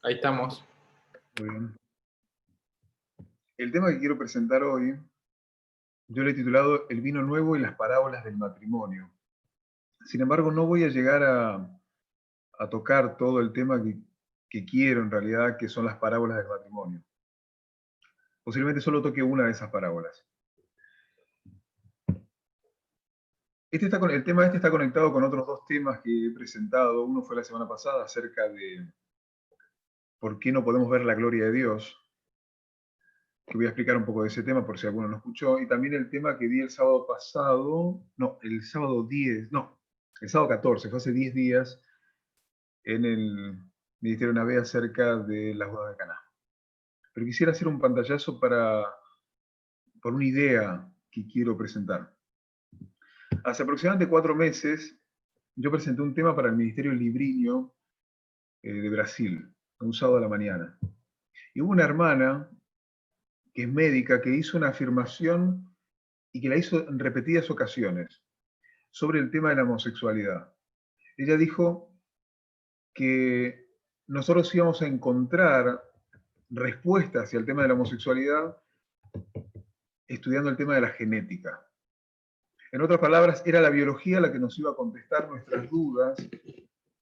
Ahí estamos. Muy bien. El tema que quiero presentar hoy, yo le he titulado El vino nuevo y las parábolas del matrimonio. Sin embargo, no voy a llegar a tocar todo el tema que quiero en realidad, que son las parábolas del matrimonio. Posiblemente solo toque una de esas parábolas. El tema este está conectado con otros dos temas que he presentado. Uno fue la semana pasada acerca de por qué no podemos ver la gloria de Dios, que voy a explicar un poco de ese tema por si alguno no escuchó, y también el tema que di el sábado pasado, no, el sábado 10, no, el sábado 14, fue hace 10 días, en el Ministerio Nave acerca de las bodas de Caná. Pero quisiera hacer un pantallazo por una idea que quiero presentar. Hace aproximadamente 4 meses, yo presenté un tema para el Ministerio Librinho de Brasil, un sábado a la mañana. Y hubo una hermana que es médica, que hizo una afirmación y que la hizo en repetidas ocasiones sobre el tema de la homosexualidad. Ella dijo que nosotros íbamos a encontrar respuestas hacia el tema de la homosexualidad estudiando el tema de la genética. En otras palabras, era la biología la que nos iba a contestar nuestras dudas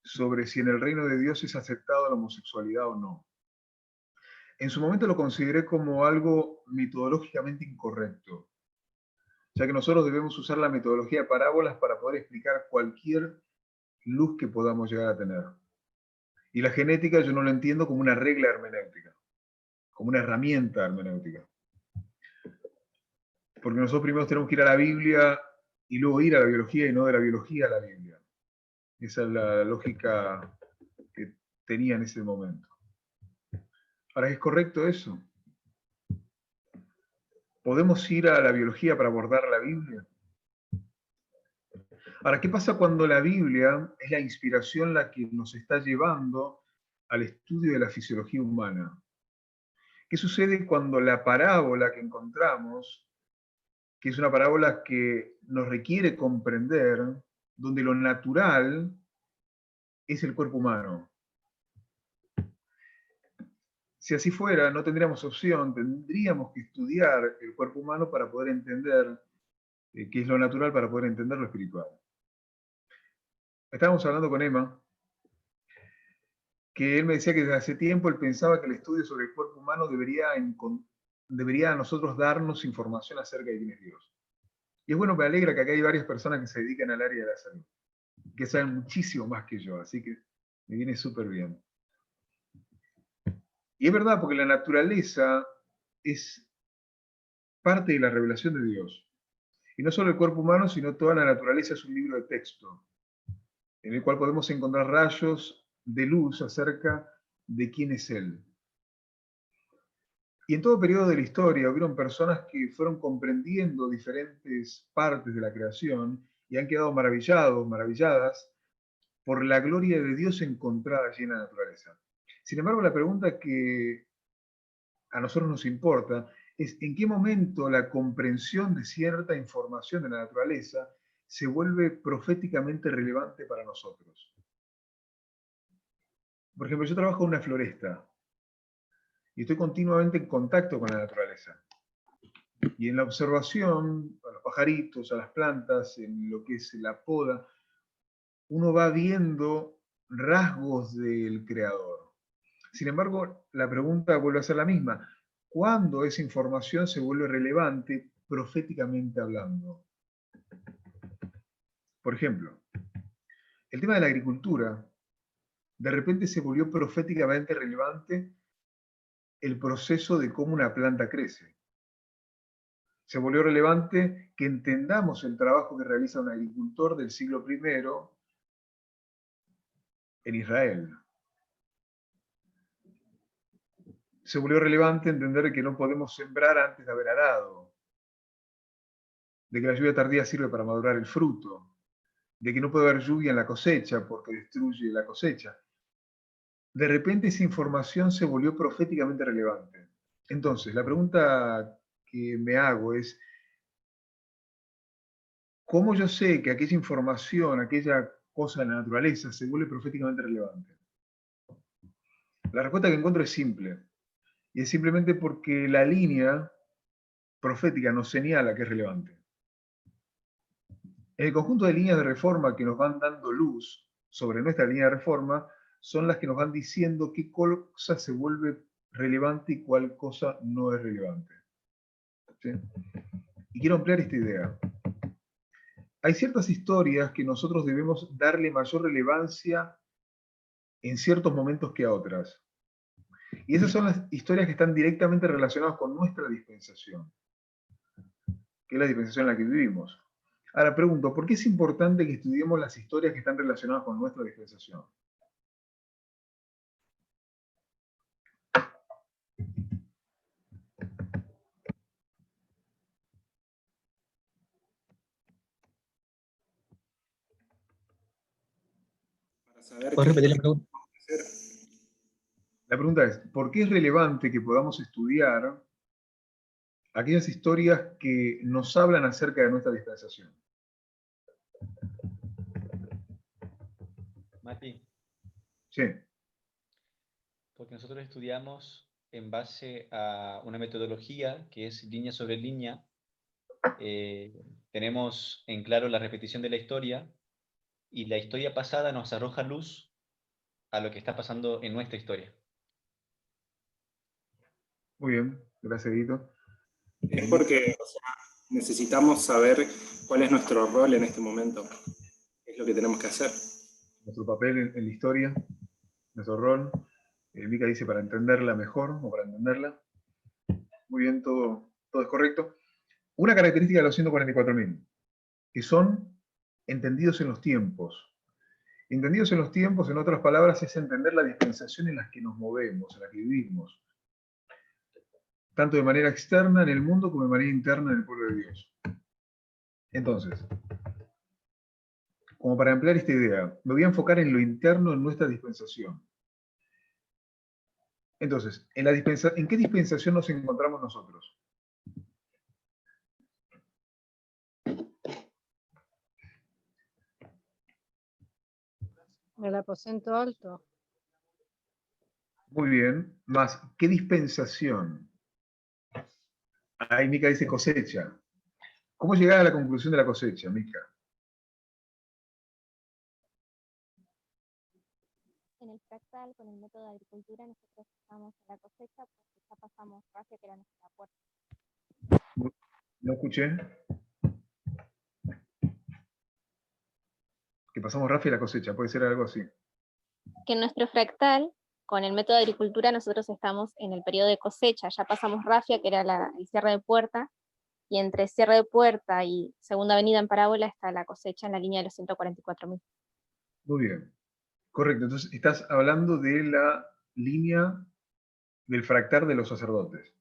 sobre si en el reino de Dios es aceptada la homosexualidad o no. En su momento lo consideré como algo metodológicamente incorrecto, ya que nosotros debemos usar la metodología de parábolas para poder explicar cualquier luz que podamos llegar a tener. Y la genética yo no la entiendo como una regla hermenéutica, como una herramienta hermenéutica. Porque nosotros primero tenemos que ir a la Biblia y luego ir a la biología y no de la biología a la Biblia. Esa es la lógica que tenía en ese momento. Ahora, ¿es correcto eso? ¿Podemos ir a la biología para abordar la Biblia? Ahora, ¿qué pasa cuando la Biblia es la inspiración la que nos está llevando al estudio de la fisiología humana? ¿Qué sucede cuando la parábola que encontramos, que es una parábola que nos requiere comprender, donde lo natural es el cuerpo humano? Si así fuera, no tendríamos opción, tendríamos que estudiar el cuerpo humano para poder entender qué es lo natural, para poder entender lo espiritual. Estábamos hablando con Emma, que él me decía que desde hace tiempo él pensaba que el estudio sobre el cuerpo humano debería a nosotros darnos información acerca de quién es Dios. Y es bueno, me alegra que acá hay varias personas que se dedican al área de la salud, que saben muchísimo más que yo, así que me viene súper bien. Y es verdad, porque la naturaleza es parte de la revelación de Dios. Y no solo el cuerpo humano, sino toda la naturaleza es un libro de texto, en el cual podemos encontrar rayos de luz acerca de quién es Él. Y en todo periodo de la historia hubieron personas que fueron comprendiendo diferentes partes de la creación y han quedado maravillados, maravilladas por la gloria de Dios encontrada allí en la naturaleza. Sin embargo, la pregunta que a nosotros nos importa es en qué momento la comprensión de cierta información de la naturaleza se vuelve proféticamente relevante para nosotros. Por ejemplo, yo trabajo en una floresta y estoy continuamente en contacto con la naturaleza. Y en la observación, a los pajaritos, a las plantas, en lo que es la poda, uno va viendo rasgos del creador. Sin embargo, la pregunta vuelve a ser la misma. ¿Cuándo esa información se vuelve relevante proféticamente hablando? Por ejemplo, el tema de la agricultura, de repente se volvió proféticamente relevante el proceso de cómo una planta crece. Se volvió relevante que entendamos el trabajo que realiza un agricultor del siglo I en Israel. Se volvió relevante entender que no podemos sembrar antes de haber arado, de que la lluvia tardía sirve para madurar el fruto, de que no puede haber lluvia en la cosecha porque destruye la cosecha. De repente esa información se volvió proféticamente relevante. Entonces, la pregunta que me hago es, ¿cómo yo sé que aquella información, aquella cosa de la naturaleza se vuelve proféticamente relevante? La respuesta que encuentro es simple. Y es simplemente porque la línea profética nos señala que es relevante. El conjunto de líneas de reforma que nos van dando luz sobre nuestra línea de reforma son las que nos van diciendo qué cosa se vuelve relevante y cuál cosa no es relevante. ¿Sí? Y quiero ampliar esta idea. Hay ciertas historias que nosotros debemos darle mayor relevancia en ciertos momentos que a otras. Y esas son las historias que están directamente relacionadas con nuestra dispensación, que es la dispensación en la que vivimos. Ahora pregunto, ¿por qué es importante que estudiemos las historias que están relacionadas con nuestra dispensación? Para saber ¿Puedes qué es lo repetir la que pregunta? tenemos que hacer. La pregunta es, ¿por qué es relevante que podamos estudiar aquellas historias que nos hablan acerca de nuestra dispensación? Mati, Sí, porque nosotros estudiamos en base a una metodología que es línea sobre línea. Tenemos en claro la repetición de la historia y la historia pasada nos arroja luz a lo que está pasando en nuestra historia. muy bien, gracias, Guito. Es porque, o sea, necesitamos saber cuál es nuestro rol en este momento. ¿Qué es lo que tenemos que hacer? Nuestro papel en la historia, nuestro rol. Mica dice para entenderla mejor o para entenderla. Muy bien, todo es correcto. Una característica de los 144.000, que son entendidos en los tiempos. Entendidos en los tiempos, en otras palabras, es entender la dispensación en la que nos movemos, en la que vivimos. Tanto de manera externa en el mundo como de manera interna en el pueblo de Dios. Entonces, como para ampliar esta idea, me voy a enfocar en lo interno en nuestra dispensación. Entonces, ¿en qué dispensación nos encontramos nosotros? El aposento alto. Muy bien. Más, ¿qué dispensación? Ahí Mica dice cosecha. ¿Cómo llegar a la conclusión de la cosecha, Mica? En el fractal, con el método de agricultura, nosotros estamos en la cosecha porque ya pasamos racia, que era nuestra puerta. No escuché. Que pasamos Rafa y la cosecha, puede ser algo así. Que en nuestro fractal, con el método de agricultura, nosotros estamos en el periodo de cosecha, ya pasamos rafia, que era el cierre de puerta, y entre cierre de puerta y segunda avenida en parábola está la cosecha en la línea de los 144.000. Muy bien. Correcto. Entonces, estás hablando de la línea del fractal de los sacerdotes.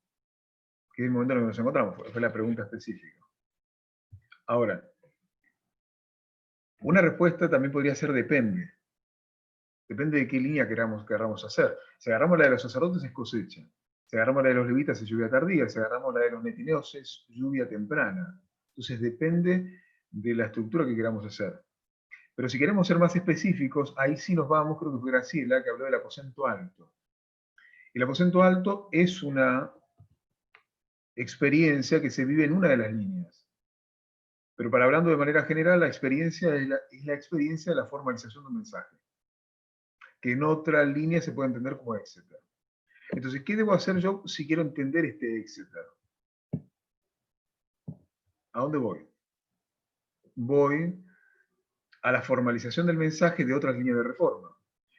Que es el momento en el que nos encontramos. Fue la pregunta específica. Ahora, una respuesta también podría ser depende. Depende de qué línea queramos hacer. Si agarramos la de los sacerdotes es cosecha. Si agarramos la de los levitas es lluvia tardía. Si agarramos la de los netineos es lluvia temprana. Entonces depende de la estructura que queramos hacer. Pero si queremos ser más específicos, ahí sí nos vamos, creo que fue Graciela que habló del aposento alto. El aposento alto es una experiencia que se vive en una de las líneas. Pero para hablando de manera general, la experiencia es la experiencia de la formalización de un mensaje, que en otra línea se puede entender como Exeter. Entonces, ¿qué debo hacer yo si quiero entender este Exeter? ¿A dónde voy? Voy a la formalización del mensaje de otras líneas de reforma.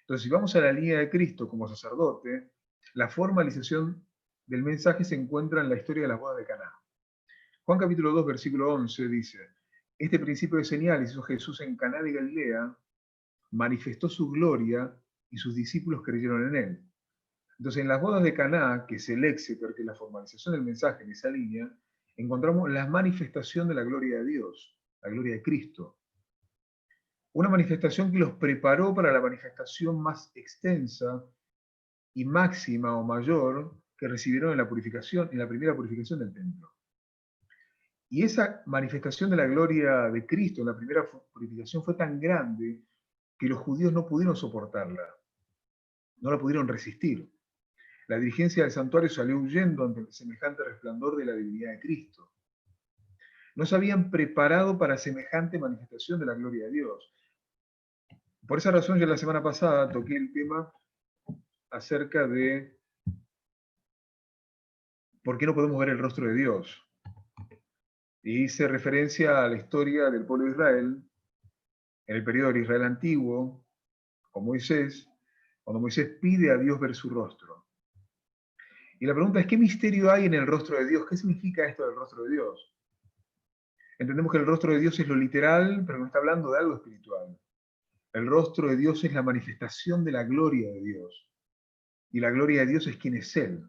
Entonces, si vamos a la línea de Cristo como sacerdote, la formalización del mensaje se encuentra en la historia de las bodas de Caná. Juan capítulo 2, versículo 11 dice, este principio de señales hizo Jesús en Caná de Galilea, manifestó su gloria y sus discípulos creyeron en él. Entonces, en las bodas de Caná, que es el Exeter, que es la formalización del mensaje en esa línea, encontramos la manifestación de la gloria de Dios, la gloria de Cristo. Una manifestación que los preparó para la manifestación más extensa y máxima o mayor que recibieron en la purificación, en la primera purificación del templo. Y esa manifestación de la gloria de Cristo en la primera purificación fue tan grande que los judíos no pudieron soportarla. No la pudieron resistir. La dirigencia del santuario salió huyendo ante el semejante resplandor de la divinidad de Cristo. No se habían preparado para semejante manifestación de la gloria de Dios. Por esa razón, yo la semana pasada toqué el tema acerca de por qué no podemos ver el rostro de Dios. Y hice referencia a la historia del pueblo de Israel, en el periodo del Israel antiguo, con Moisés, cuando Moisés pide a Dios ver su rostro. Y la pregunta es, ¿qué misterio hay en el rostro de Dios? ¿Qué significa esto del rostro de Dios? Entendemos que el rostro de Dios es lo literal, pero no está hablando de algo espiritual. El rostro de Dios es la manifestación de la gloria de Dios. Y la gloria de Dios es quien es Él.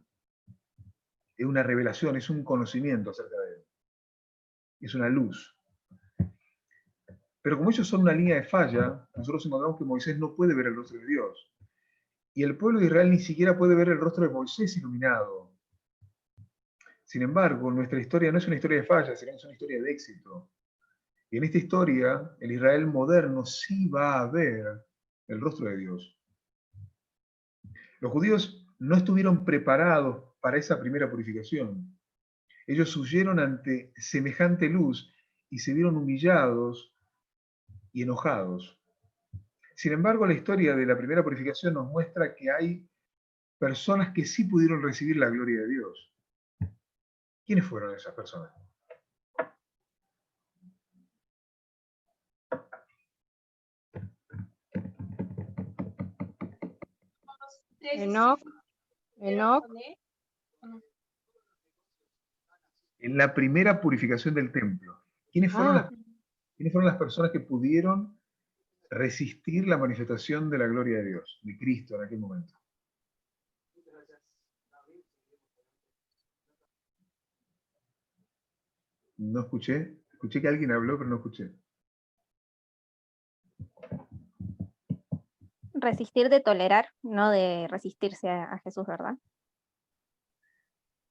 Es una revelación, es un conocimiento acerca de Él. Es una luz. Pero como ellos son una línea de falla, nosotros encontramos que Moisés no puede ver el rostro de Dios. Y el pueblo de Israel ni siquiera puede ver el rostro de Moisés iluminado. Sin embargo, nuestra historia no es una historia de falla, sino es una historia de éxito. Y en esta historia, el Israel moderno sí va a ver el rostro de Dios. Los judíos no estuvieron preparados para esa primera purificación. Ellos huyeron ante semejante luz y se vieron humillados y enojados. Sin embargo, la historia de la primera purificación nos muestra que hay personas que sí pudieron recibir la gloria de Dios. ¿Quiénes fueron esas personas? Enoc. En la primera purificación del templo, ¿quiénes fueron las personas que pudieron resistir la manifestación de la gloria de Dios, de Cristo en aquel momento? No escuché. Escuché que alguien habló, pero no escuché. Resistir de tolerar, no de resistirse a Jesús, ¿verdad?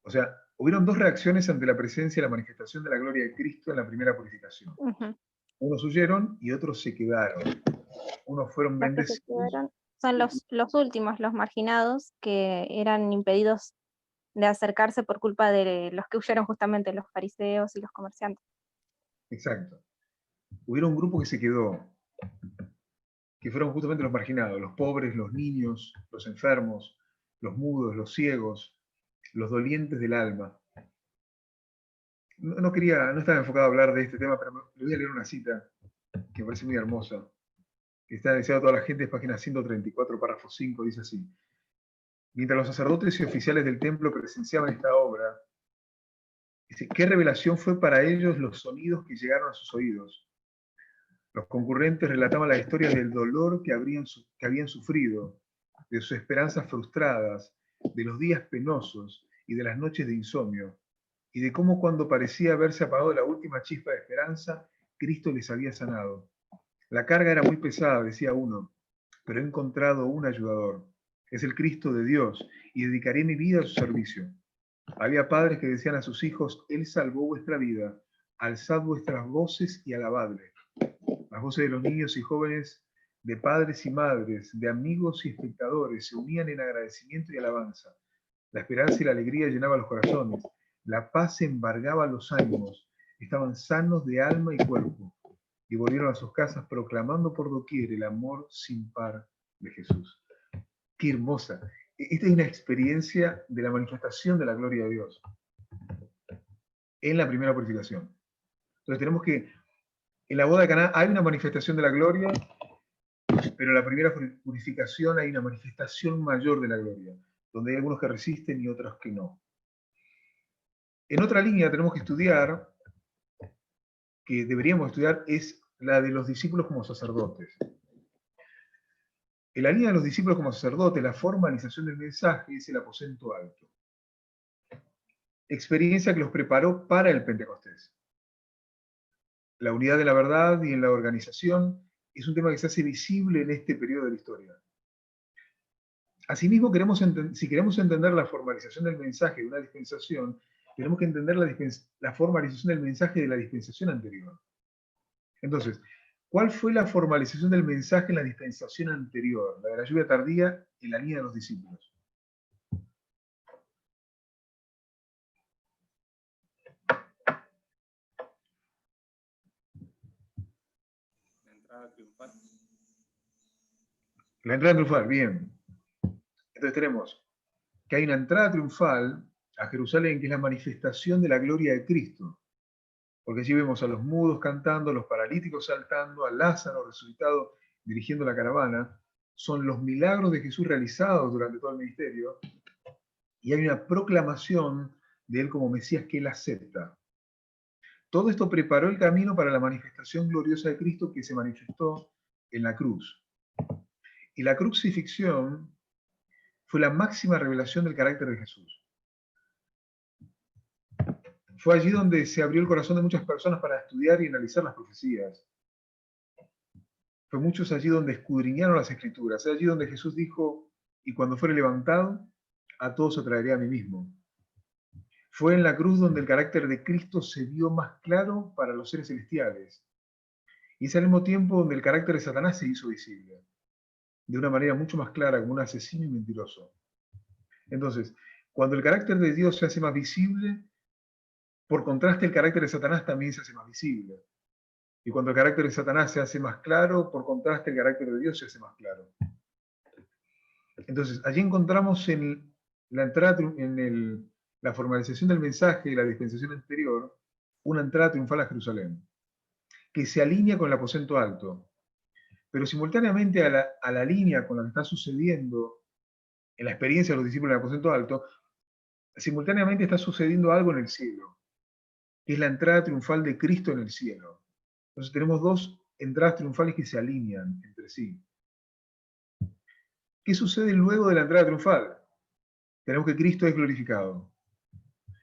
O sea, hubieron dos reacciones ante la presencia y la manifestación de la gloria de Cristo en la primera purificación. Unos huyeron y otros se quedaron. Unos fueron Los que se bendecidos. quedaron son los últimos, los marginados, que eran impedidos de acercarse por culpa de los que huyeron justamente, los fariseos y los comerciantes. Exacto. Hubieron un grupo que se quedó, que fueron justamente los marginados, los pobres, los niños, los enfermos, los mudos, los ciegos, los dolientes del alma. No estaba enfocado a hablar de este tema, pero le voy a leer una cita que me parece muy hermosa, que está deseada a toda la gente, es página 134, párrafo 5, dice así: mientras los sacerdotes y oficiales del templo presenciaban esta obra, dice, ¿qué revelación fue para ellos los sonidos que llegaron a sus oídos? Los concurrentes relataban las historias del dolor que habían sufrido, de sus esperanzas frustradas, de los días penosos y de las noches de insomnio, y de cómo cuando parecía haberse apagado la última chispa de esperanza, Cristo les había sanado. La carga era muy pesada, decía uno, pero he encontrado un ayudador. Es el Cristo de Dios, y dedicaré mi vida a su servicio. Había padres que decían a sus hijos, Él salvó vuestra vida, alzad vuestras voces y alabadle. Las voces de los niños y jóvenes, de padres y madres, de amigos y espectadores, se unían en agradecimiento y alabanza. La esperanza y la alegría llenaban los corazones. La paz embargaba los ánimos. Estaban sanos de alma y cuerpo. Y volvieron a sus casas proclamando por doquier el amor sin par de Jesús. ¡Qué hermosa! Esta es una experiencia de la manifestación de la gloria de Dios en la primera purificación. Entonces tenemos que, en la boda de Caná hay una manifestación de la gloria, pero en la primera purificación hay una manifestación mayor de la gloria, donde hay algunos que resisten y otros que no. En otra línea tenemos que estudiar, que deberíamos estudiar, es la de los discípulos como sacerdotes. En la línea de los discípulos como sacerdotes, la formalización del mensaje es el aposento alto. Experiencia que los preparó para el Pentecostés. La unidad de la verdad y en la organización es un tema que se hace visible en este periodo de la historia. Asimismo, si queremos entender la formalización del mensaje de una dispensación, tenemos que entender la formalización del mensaje de la dispensación anterior. Entonces, ¿Cuál fue la formalización del mensaje en la dispensación anterior, la de la lluvia tardía en la línea de los discípulos? La entrada triunfal. La entrada triunfal, bien. Entonces tenemos que hay una entrada triunfal a Jerusalén que es la manifestación de la gloria de Cristo. Porque allí vemos a los mudos cantando, a los paralíticos saltando, a Lázaro resucitado dirigiendo la caravana. Son los milagros de Jesús realizados durante todo el ministerio. Y hay una proclamación de él como Mesías que él acepta. Todo esto preparó el camino para la manifestación gloriosa de Cristo que se manifestó en la cruz. Y la crucifixión fue la máxima revelación del carácter de Jesús. Fue allí donde se abrió el corazón de muchas personas para estudiar y analizar las profecías. Fue muchos allí donde escudriñaron las Escrituras. Allí donde Jesús dijo, y cuando fuere levantado, a todos atraeré a mí mismo. Fue en la cruz donde el carácter de Cristo se vio más claro para los seres celestiales. Y es al mismo tiempo donde el carácter de Satanás se hizo visible, de una manera mucho más clara, como un asesino y mentiroso. Entonces, cuando el carácter de Dios se hace más visible, por contraste el carácter de Satanás también se hace más visible. Y cuando el carácter de Satanás se hace más claro, por contraste el carácter de Dios se hace más claro. Entonces, allí encontramos en la entrada, la formalización del mensaje y la dispensación anterior, una entrada triunfal a Jerusalén, que se alinea con el aposento alto, pero simultáneamente a la línea con la que está sucediendo en la experiencia de los discípulos en el aposento alto, simultáneamente está sucediendo algo en el cielo, que es la entrada triunfal de Cristo en el cielo. Entonces tenemos dos entradas triunfales que se alinean entre sí. ¿Qué sucede luego de la entrada triunfal? Tenemos que Cristo es glorificado.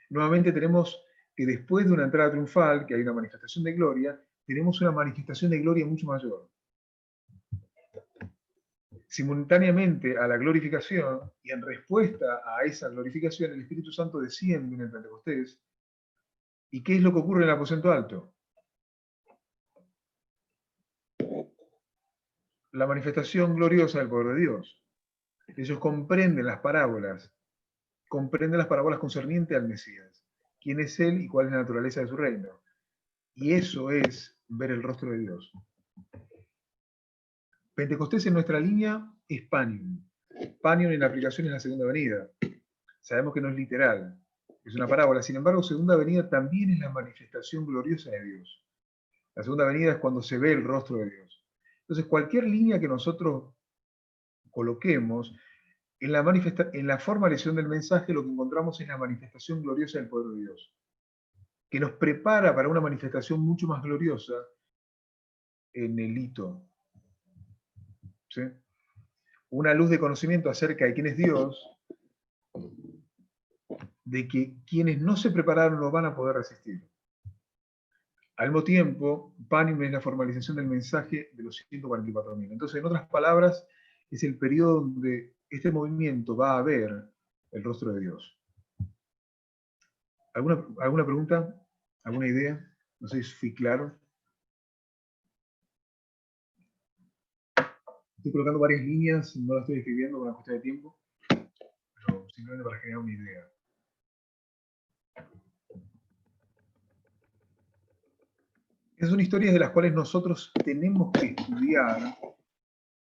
Nuevamente tenemos que después de una entrada triunfal, que hay una manifestación de gloria, tenemos una manifestación de gloria mucho mayor. Simultáneamente a la glorificación y en respuesta a esa glorificación, el Espíritu Santo desciende en el Pentecostés. ¿Y qué es lo que ocurre en el aposento alto? La manifestación gloriosa del poder de Dios. Ellos comprenden las parábolas concernientes al Mesías, quién es Él y cuál es la naturaleza de su reino. Y eso es ver el rostro de Dios. Pentecostés en nuestra línea es Panion. Panion en la aplicación es la segunda venida. Sabemos que no es literal, es una parábola. Sin embargo, segunda venida también es la manifestación gloriosa de Dios. La segunda venida es cuando se ve el rostro de Dios. Entonces, cualquier línea que nosotros coloquemos, en la formalización del mensaje lo que encontramos es la manifestación gloriosa del poder de Dios, que nos prepara para una manifestación mucho más gloriosa en el hito. ¿Sí? Una luz de conocimiento acerca de quién es Dios, de que quienes no se prepararon no van a poder resistir. Al mismo tiempo, Panim es la formalización del mensaje de los 144.000. Entonces, en otras palabras, es el periodo donde este movimiento va a ver el rostro de Dios. ¿Alguna pregunta? ¿Alguna idea? No sé si fui claro. Estoy colocando varias líneas, no las estoy escribiendo por una cuestión de tiempo, pero simplemente para generar una idea. Esas son historias de las cuales nosotros tenemos que estudiar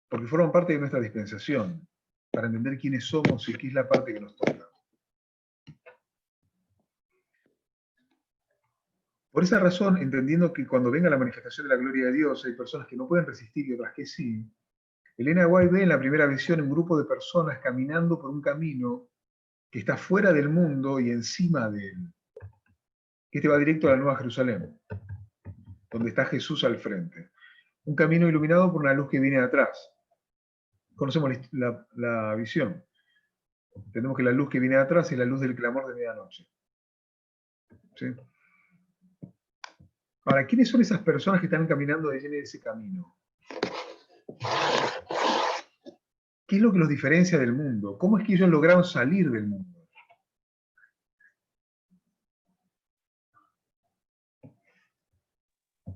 porque forman parte de nuestra dispensación, para entender quiénes somos y qué es la parte que nos toca. Por esa razón, entendiendo que cuando venga la manifestación de la gloria de Dios, hay personas que no pueden resistir y otras que sí, Elena de White ve en la primera visión un grupo de personas caminando por un camino que está fuera del mundo y encima de él. Este va directo a la Nueva Jerusalén, donde está Jesús al frente. Un camino iluminado por una luz que viene de atrás. Conocemos la visión. Entendemos que la luz que viene de atrás es la luz del clamor de medianoche. ¿Sí? Ahora, ¿quiénes son esas personas que están caminando de ese camino? ¿Qué es lo que los diferencia del mundo? ¿Cómo es que ellos lograron salir del mundo?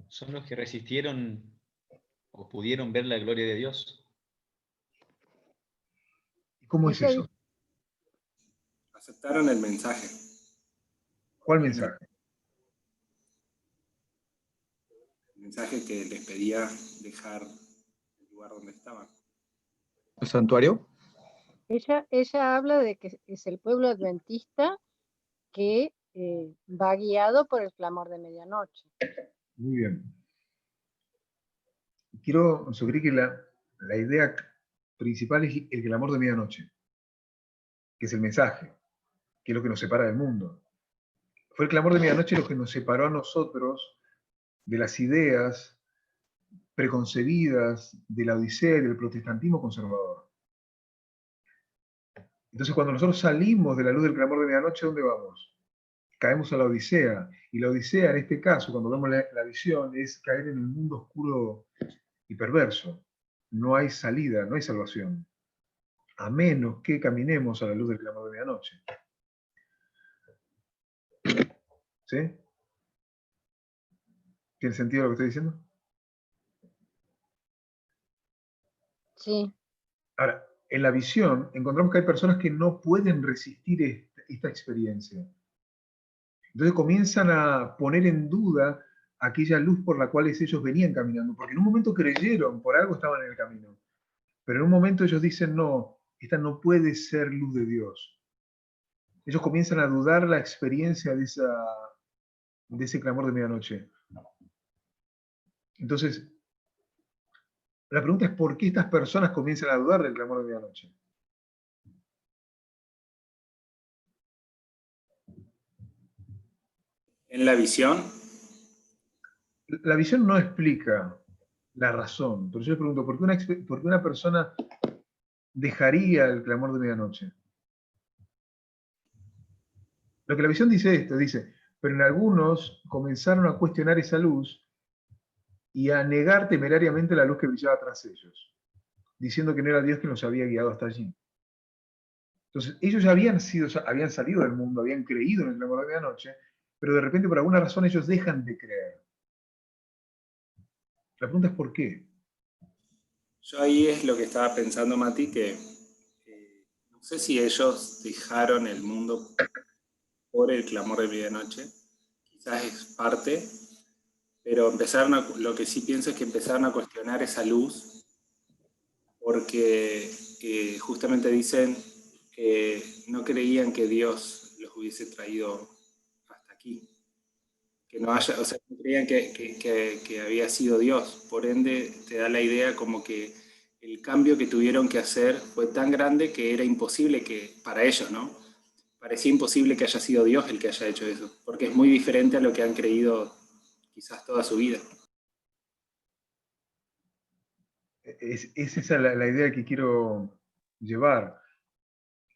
Son los que resistieron o pudieron ver la gloria de Dios. ¿Y cómo es eso? Aceptaron el mensaje. ¿Cuál mensaje? El mensaje que les pedía dejar el lugar donde estaban. ¿El santuario? Ella habla de que es el pueblo adventista que va guiado por el clamor de medianoche. Muy bien. Quiero sugerir que la idea principal es el clamor de medianoche, que es el mensaje, que es lo que nos separa del mundo. Fue el clamor de medianoche lo que nos separó a nosotros de las ideas preconcebidas de la Odisea y del protestantismo conservador. Entonces, cuando nosotros salimos de la luz del clamor de medianoche, ¿dónde vamos? Caemos a la Odisea. Y la Odisea, en este caso, cuando vemos la visión, es caer en el mundo oscuro y perverso. No hay salida, no hay salvación, a menos que caminemos a la luz del clamor de medianoche. ¿Sí? ¿Tiene sentido lo que estoy diciendo? Sí. Ahora, en la visión encontramos que hay personas que no pueden resistir esta experiencia. Entonces comienzan a poner en duda aquella luz por la cual ellos venían caminando, porque en un momento creyeron, por algo estaban en el camino, pero en un momento ellos dicen, no, esta no puede ser luz de Dios. Ellos comienzan a dudar la experiencia de ese clamor de medianoche. Entonces, la pregunta es, ¿por qué estas personas comienzan a dudar del clamor de medianoche? En la visión, La visión no explica la razón, pero yo le pregunto, ¿por qué una persona dejaría el clamor de medianoche? Lo que la visión dice esto, dice, pero en algunos comenzaron a cuestionar esa luz y a negar temerariamente la luz que brillaba tras ellos, diciendo que no era Dios quien los había guiado hasta allí. Entonces, ellos ya habían salido del mundo, habían creído en el clamor de medianoche, pero de repente por alguna razón ellos dejan de creer. La pregunta es ¿por qué? yo ahí es lo que estaba pensando, Mati, que no sé si ellos dejaron el mundo por el clamor de medianoche, quizás es parte, pero lo que sí pienso es que empezaron a cuestionar esa luz, porque justamente dicen que no creían que Dios los hubiese traído hasta aquí, que no haya, o sea, no creían que había sido Dios, por ende te da la idea como que el cambio que tuvieron que hacer fue tan grande que era imposible que, para ellos, ¿no? Parecía imposible que haya sido Dios el que haya hecho eso, porque es muy diferente a lo que han creído quizás toda su vida. Es esa la idea que quiero llevar,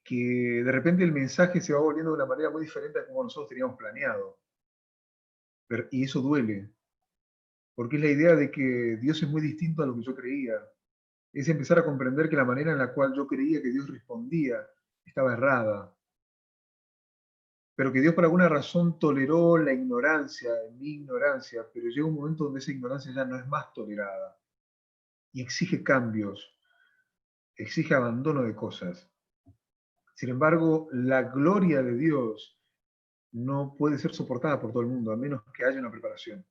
que de repente el mensaje se va volviendo de una manera muy diferente a como nosotros teníamos planeado. Y eso duele, porque es la idea de que Dios es muy distinto a lo que yo creía. Es empezar a comprender que la manera en la cual yo creía que Dios respondía estaba errada, pero que Dios por alguna razón toleró la ignorancia, mi ignorancia, pero llega un momento donde esa ignorancia ya no es más tolerada y exige cambios, exige abandono de cosas. Sin embargo, la gloria de Dios no puede ser soportada por todo el mundo, a menos que haya una preparación.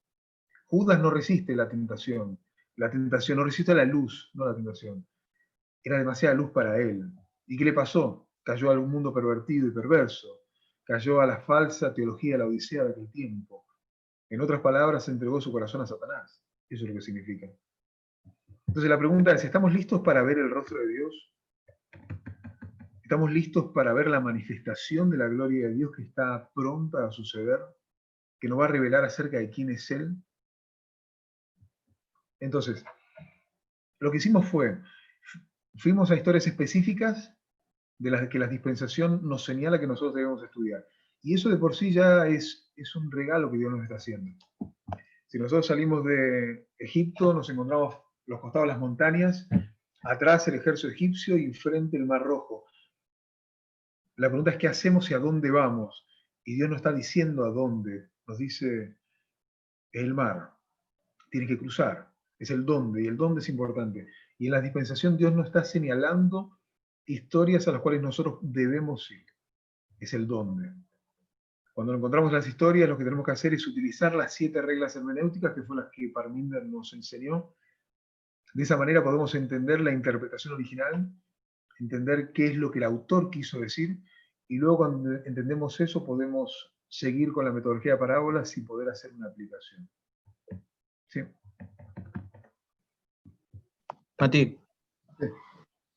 Judas no resiste la tentación no resiste la luz, no la tentación. Era demasiada luz para él. ¿Y qué le pasó? Cayó a un mundo pervertido y perverso, cayó a la falsa teología de la Odisea de aquel tiempo. En otras palabras, entregó su corazón a Satanás. Eso es lo que significa. Entonces la pregunta es, ¿estamos listos para ver el rostro de Dios? ¿Estamos listos para ver la manifestación de la gloria de Dios que está pronta a suceder? ¿Que nos va a revelar acerca de quién es Él? Entonces, lo que hicimos fue, fuimos a historias específicas de las que la dispensación nos señala que nosotros debemos estudiar. Y eso de por sí ya es un regalo que Dios nos está haciendo. Si nosotros salimos de Egipto, nos encontramos los costados de las montañas, atrás el ejército egipcio y enfrente el Mar Rojo. La pregunta es qué hacemos y a dónde vamos. Y Dios nos está diciendo a dónde. Nos dice, es el mar. Tienen que cruzar. es el dónde, y el dónde es importante. Y en la dispensación Dios no está señalando historias a las cuales nosotros debemos ir, es el dónde. Cuando encontramos las historias, lo que tenemos que hacer es utilizar las 7 reglas hermenéuticas, que fue las que Parminder nos enseñó. De esa manera podemos entender la interpretación original, entender qué es lo que el autor quiso decir, y luego cuando entendemos eso podemos seguir con la metodología de parábolas y poder hacer una aplicación. ¿Sí? Mati, Sí.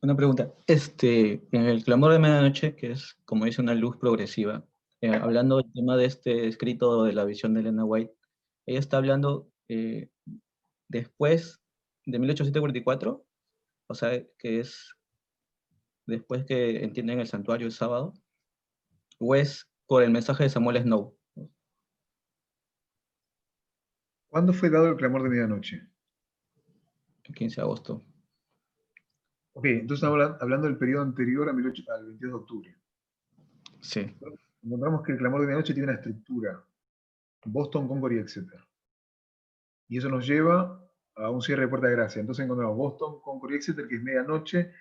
una pregunta. En el clamor de medianoche, que es, como dice, una luz progresiva, hablando del tema de este escrito de la visión de Elena White, ella está hablando después de 1844, o sea, que es después que entienden el santuario el sábado, o es por el mensaje de Samuel Snow. ¿Cuándo fue dado el clamor de medianoche? El 15 de agosto. Ok, entonces estamos hablando del periodo anterior al 22 de octubre. Sí. Encontramos que el clamor de medianoche tiene una estructura. Boston, Concord y Exeter. Y eso nos lleva a un cierre de puerta de gracia. Entonces encontramos Boston, Concord y Exeter, que es medianoche.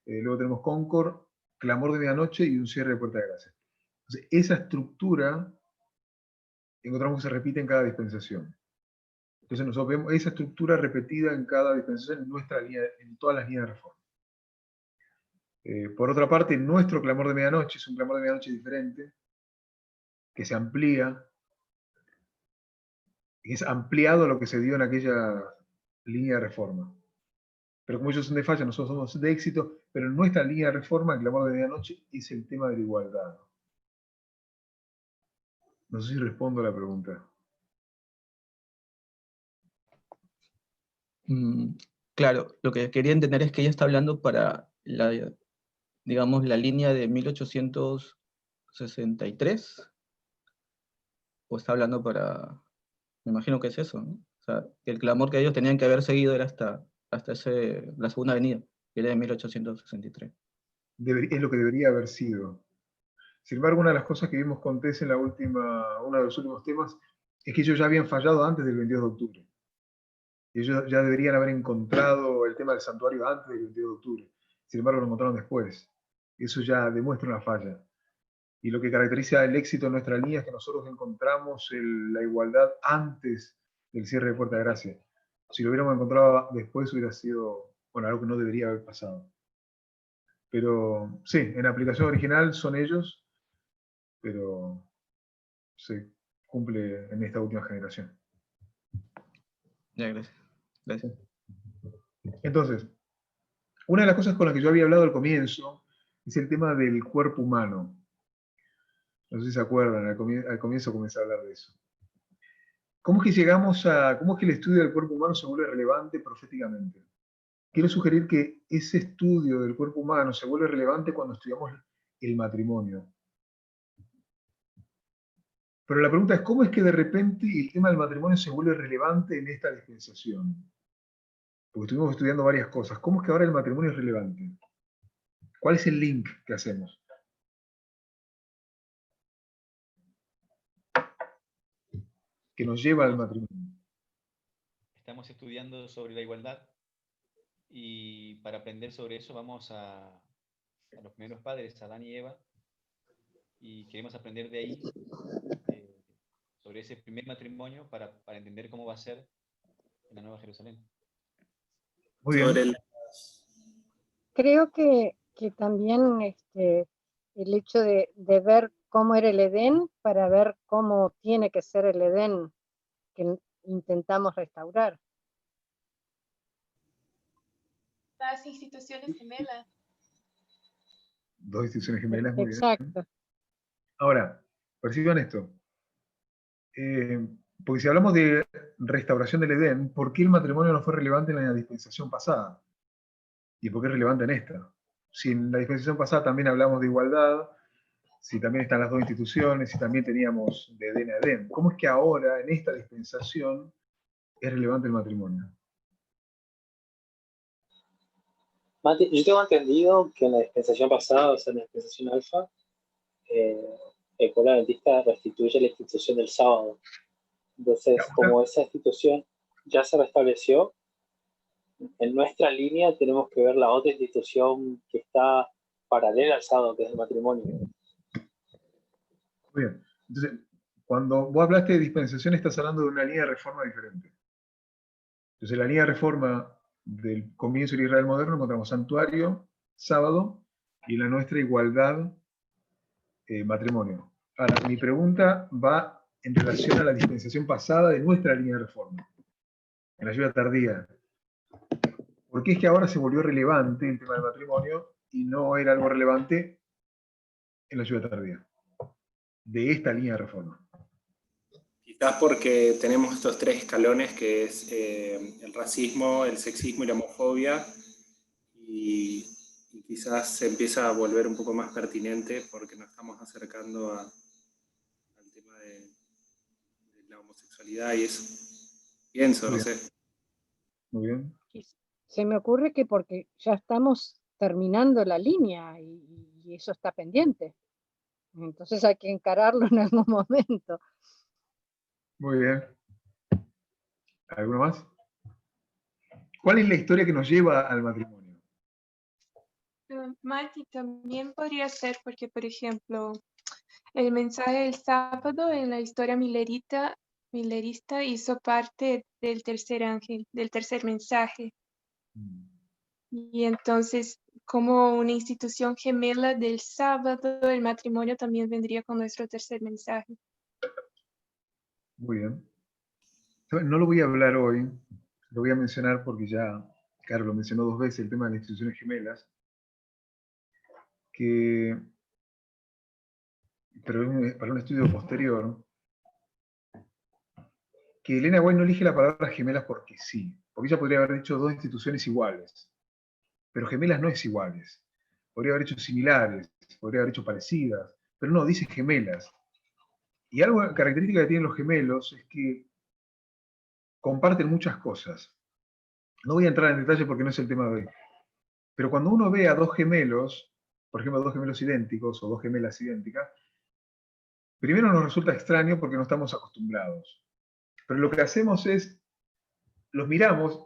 Luego tenemos Concord, clamor de medianoche y un cierre de puerta de gracia. Entonces, esa estructura encontramos que se repite en cada dispensación. Entonces nosotros vemos esa estructura repetida en cada dispensación en todas las líneas de reforma. Por otra parte, nuestro clamor de medianoche es un clamor de medianoche diferente, que se amplía, y es ampliado a lo que se dio en aquella línea de reforma. Pero como ellos son de falla, nosotros somos de éxito, pero en nuestra línea de reforma, el clamor de medianoche es el tema de la igualdad. No sé si respondo a la pregunta. Claro, lo que quería entender es que ella está hablando para digamos, la línea de 1863, o está hablando para, me imagino que es eso, ¿no? O sea, el clamor que ellos tenían que haber seguido era hasta la segunda avenida, que era de 1863. Es lo que debería haber sido. Sin embargo, una de las cosas que vimos con Tess en uno de los últimos temas, es que ellos ya habían fallado antes del 22 de octubre. Ellos ya deberían haber encontrado el tema del santuario antes del 22 de octubre. Sin embargo, lo encontraron después. Eso ya demuestra una falla. Y lo que caracteriza el éxito de nuestra línea es que nosotros encontramos la igualdad antes del cierre de Puerta de Gracia. Si lo hubiéramos encontrado después hubiera sido, bueno, algo que no debería haber pasado. Pero sí, en la aplicación original son ellos, pero se cumple en esta última generación. Ya, gracias. Gracias. Entonces, una de las cosas con las que yo había hablado al comienzo es el tema del cuerpo humano. No sé si se acuerdan, al comienzo comencé a hablar de eso. ¿Cómo es que el estudio del cuerpo humano se vuelve relevante proféticamente? Quiero sugerir que ese estudio del cuerpo humano se vuelve relevante cuando estudiamos el matrimonio. Pero la pregunta es, ¿cómo es que de repente el tema del matrimonio se vuelve relevante en esta dispensación? Porque estuvimos estudiando varias cosas. ¿Cómo es que ahora el matrimonio es relevante? ¿Cuál es el link que hacemos? Que nos lleva al matrimonio. Estamos estudiando sobre la igualdad y para aprender sobre eso vamos a los primeros padres, Adán y Eva, y queremos aprender de ahí sobre ese primer matrimonio para entender cómo va a ser en la Nueva Jerusalén. Muy bien. Creo que también el hecho de ver cómo era el Edén para ver cómo tiene que ser el Edén que intentamos restaurar. Las instituciones gemelas. Dos instituciones gemelas, muy bien. Exacto. Ahora, perciban esto. Porque si hablamos de restauración del Edén, ¿por qué el matrimonio no fue relevante en la dispensación pasada? ¿Y por qué es relevante en esta? Si en la dispensación pasada también hablamos de igualdad, si también están las dos instituciones, si también teníamos de Edén a Edén, ¿cómo es que ahora, en esta dispensación, es relevante el matrimonio? Mati, yo tengo entendido que en la dispensación pasada, o sea, en la dispensación alfa, el pueblo adventista restituye la institución del sábado. Entonces, como esa institución ya se restableció, en nuestra línea tenemos que ver la otra institución que está paralela al sábado, que es el matrimonio. Muy bien. Entonces, cuando vos hablaste de dispensación, estás hablando de una línea de reforma diferente. Entonces, la línea de reforma del comienzo del Israel moderno encontramos santuario, sábado, y la nuestra igualdad, matrimonio. Ahora, mi pregunta va en relación a la dispensación pasada de nuestra línea de reforma, en la ayuda tardía. ¿Por qué es que ahora se volvió relevante el tema del matrimonio y no era algo relevante en la ayuda tardía? De esta línea de reforma. Quizás porque tenemos estos 3 escalones, que es el racismo, el sexismo y la homofobia, y quizás se empieza a volver un poco más pertinente porque nos estamos acercando al tema de la homosexualidad y eso. Pienso, no sé. Muy bien. Se me ocurre que porque ya estamos terminando la línea y eso está pendiente. Entonces hay que encararlo en algún momento. Muy bien. ¿Alguno más? ¿Cuál es la historia que nos lleva al matrimonio? Mati, también podría ser porque, por ejemplo, el mensaje del sábado en la historia millerista hizo parte del tercer ángel, del tercer mensaje. Y entonces, como una institución gemela del sábado, el matrimonio también vendría con nuestro tercer mensaje. Muy bien. No lo voy a hablar hoy, lo voy a mencionar porque ya Carlos lo mencionó 2 veces, el tema de las instituciones gemelas, pero para un estudio posterior, que Elena White no elige la palabra gemelas porque sí, porque ella podría haber dicho 2 instituciones iguales, pero gemelas no es iguales. Podría haber hecho similares, podría haber hecho parecidas, pero no, dice gemelas. Y algo característica que tienen los gemelos es que comparten muchas cosas. No voy a entrar en detalle porque no es el tema de hoy. Pero cuando uno ve a 2 gemelos, por ejemplo, 2 gemelos idénticos o 2 gemelas idénticas, primero nos resulta extraño porque no estamos acostumbrados. Pero lo que hacemos es, los miramos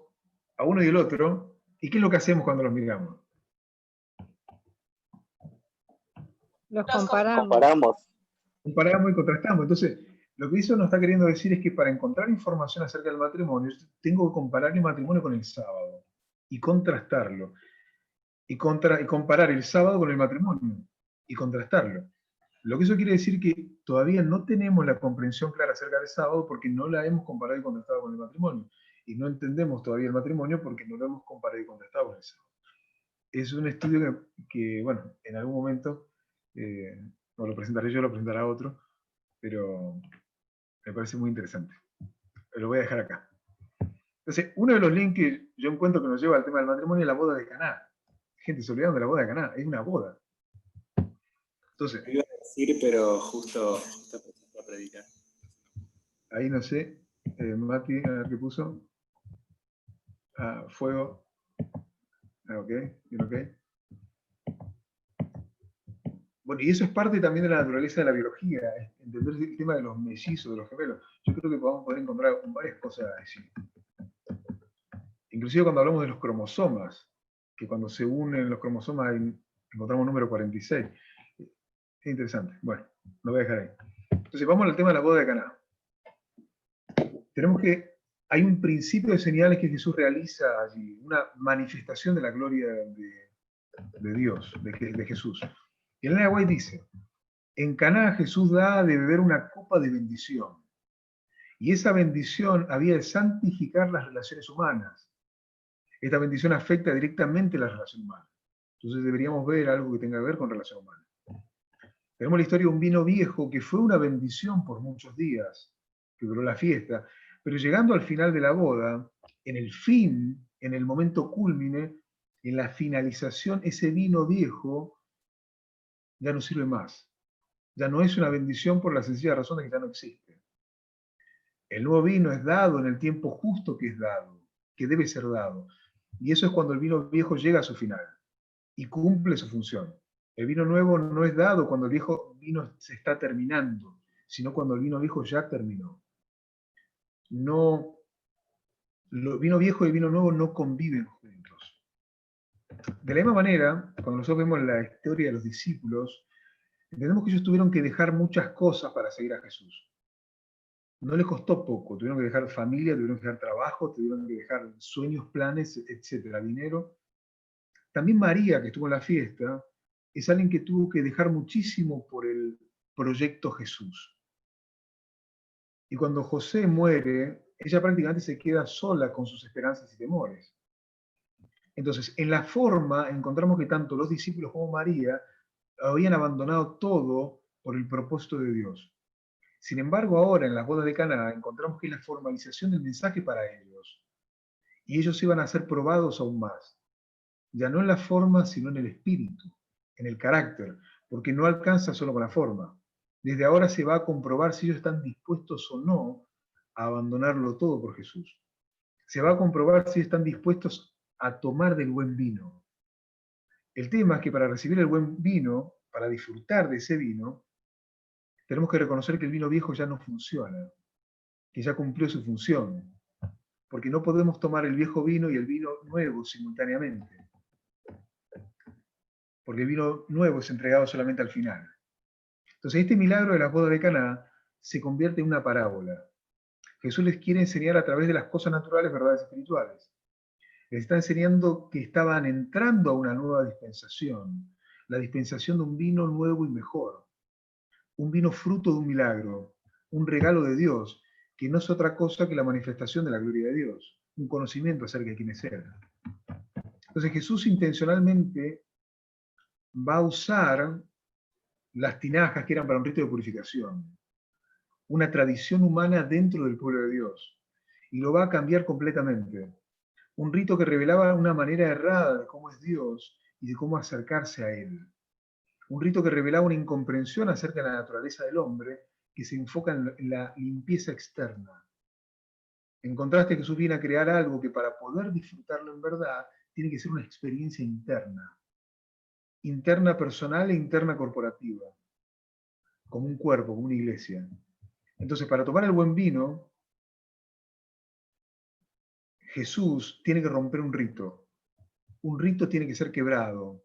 a uno y el otro, ¿y qué es lo que hacemos cuando los miramos? Los Los comparamos. Comparamos y contrastamos. Entonces, lo que eso nos está queriendo decir es que para encontrar información acerca del matrimonio, tengo que comparar el matrimonio con el sábado y contrastarlo. Y comparar el sábado con el matrimonio y contrastarlo. Lo que eso quiere decir que todavía no tenemos la comprensión clara acerca del sábado porque no la hemos comparado y contrastado con el matrimonio. Y no entendemos todavía el matrimonio porque no lo hemos comparado y contrastado con el sábado. Es un estudio que bueno, en algún momento, no lo presentaré yo, lo presentará otro, pero me parece muy interesante. Lo voy a dejar acá. Entonces, uno de los links que yo encuentro que nos lleva al tema del matrimonio es la boda de Caná. Gente, se olvidaron de la boda de Caná, es una boda. Entonces, Lo iba a decir, pero justo empezando a predicar. ahí no sé, Mati, a ver qué puso. Fuego. Ok, bien, ok. Bueno, y eso es parte también de la naturaleza de la biología, entender el tema de los mellizos, de los gemelos. Yo creo que podemos poder encontrar varias cosas así. Inclusive cuando hablamos de los cromosomas, que cuando se unen los cromosomas encontramos el número 46. Es interesante. Bueno, lo voy a dejar ahí. Entonces vamos al tema de la boda de Caná. Hay un principio de señales que Jesús realiza allí, una manifestación de la gloria de Dios, de Jesús. Y Elena White dice, en Caná Jesús da de beber una copa de bendición. Y esa bendición había de santificar las relaciones humanas. Esta bendición afecta directamente la relación humana. Entonces deberíamos ver algo que tenga que ver con relación humana. Tenemos la historia de un vino viejo que fue una bendición por muchos días, que duró la fiesta, pero llegando al final de la boda, en el fin, en el momento cúlmine, en la finalización, ese vino viejo ya no sirve más. Ya no es una bendición por la sencilla razón de que ya no existe. El nuevo vino es dado en el tiempo justo que es dado, que debe ser dado. Y eso es cuando el vino viejo llega a su final y cumple su función. El vino nuevo no es dado cuando el viejo vino se está terminando, sino cuando el vino viejo ya terminó. No vino viejo y vino nuevo no conviven juntos. De la misma manera, cuando nosotros vemos la historia de los discípulos, entendemos que ellos tuvieron que dejar muchas cosas para seguir a Jesús. No les costó poco, tuvieron que dejar familia, tuvieron que dejar trabajo, tuvieron que dejar sueños, planes, etcétera, dinero. También María, que estuvo en la fiesta, es alguien que tuvo que dejar muchísimo por el proyecto Jesús. Y cuando José muere, ella prácticamente se queda sola con sus esperanzas y temores. Entonces, en la forma encontramos que tanto los discípulos como María habían abandonado todo por el propósito de Dios. Sin embargo, ahora en las bodas de Caná encontramos que es la formalización del mensaje para ellos. Y ellos iban a ser probados aún más. Ya no en la forma, sino en el espíritu, en el carácter, porque no alcanza solo con la forma. Desde ahora se va a comprobar si ellos están dispuestos o no a abandonarlo todo por Jesús. Se va a comprobar si están dispuestos a tomar del buen vino. El tema es que para recibir el buen vino, para disfrutar de ese vino, tenemos que reconocer que el vino viejo ya no funciona, que ya cumplió su función, porque no podemos tomar el viejo vino y el vino nuevo simultáneamente, porque el vino nuevo es entregado solamente al final. Entonces este milagro de las bodas de Caná se convierte en una parábola. Jesús les quiere enseñar a través de las cosas naturales verdades espirituales. Les está enseñando que estaban entrando a una nueva dispensación, la dispensación de un vino nuevo y mejor, un vino fruto de un milagro, un regalo de Dios, que no es otra cosa que la manifestación de la gloria de Dios, un conocimiento acerca de quién es Él. Entonces Jesús intencionalmente va a usar las tinajas que eran para un rito de purificación, una tradición humana dentro del pueblo de Dios, y lo va a cambiar completamente. Un rito que revelaba una manera errada de cómo es Dios y de cómo acercarse a Él. Un rito que revelaba una incomprensión acerca de la naturaleza del hombre que se enfoca en la limpieza externa. En contraste, Jesús viene a crear algo que para poder disfrutarlo en verdad tiene que ser una experiencia interna. Interna personal e interna corporativa. Como un cuerpo, como una iglesia. Entonces, para tomar el buen vino, Jesús tiene que romper un rito. Un rito tiene que ser quebrado.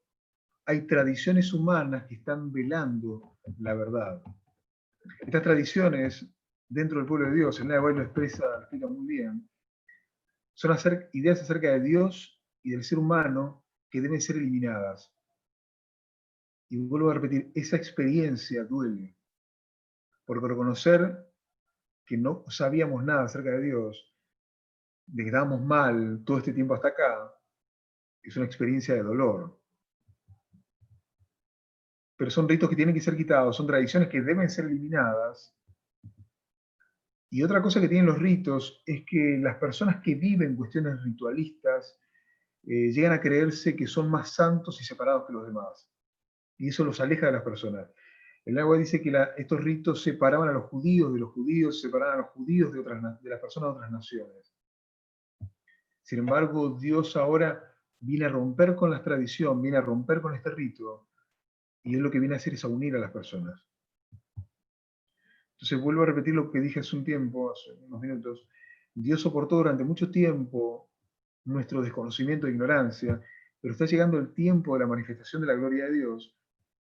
Hay tradiciones humanas que están velando la verdad. Estas tradiciones, dentro del pueblo de Dios, el Nahua lo explica muy bien, son ideas acerca de Dios y del ser humano que deben ser eliminadas. Y vuelvo a repetir, esa experiencia duele, porque reconocer que no sabíamos nada acerca de Dios, de que estábamos mal todo este tiempo hasta acá, es una experiencia de dolor. Pero son ritos que tienen que ser quitados, son tradiciones que deben ser eliminadas. Y otra cosa que tienen los ritos es que las personas que viven cuestiones ritualistas llegan a creerse que son más santos y separados que los demás. Y eso los aleja de las personas. El Nahua dice que estos ritos separaban a los judíos de los judíos, separaban a los judíos de las personas de otras naciones. Sin embargo, Dios ahora viene a romper con la tradición, viene a romper con este rito, y Él lo que viene a hacer es a unir a las personas. Entonces vuelvo a repetir lo que dije hace un tiempo, hace unos minutos. Dios soportó durante mucho tiempo nuestro desconocimiento e ignorancia, pero está llegando el tiempo de la manifestación de la gloria de Dios,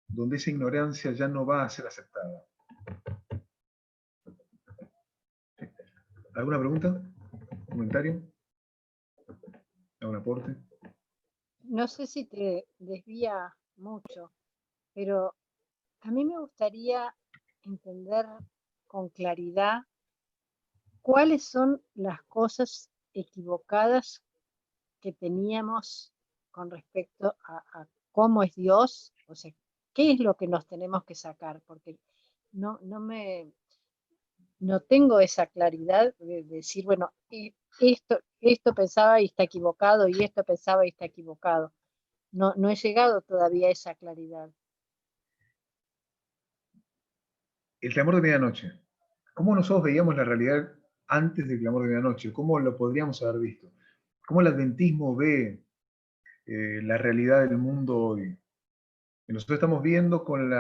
donde esa ignorancia ya no va a ser aceptada. ¿Alguna pregunta? ¿Comentario? ¿Algún aporte? No sé si te desvía mucho, pero a mí me gustaría entender con claridad cuáles son las cosas equivocadas que teníamos con respecto a cómo es Dios, o sea, qué es lo que nos tenemos que sacar, porque no tengo esa claridad de decir, bueno, esto pensaba y está equivocado, y esto pensaba y está equivocado. No he llegado todavía a esa claridad. El clamor de medianoche. ¿Cómo nosotros veíamos la realidad antes del clamor de medianoche? ¿Cómo lo podríamos haber visto? ¿Cómo el adventismo ve la realidad del mundo hoy? Y nosotros estamos viendo con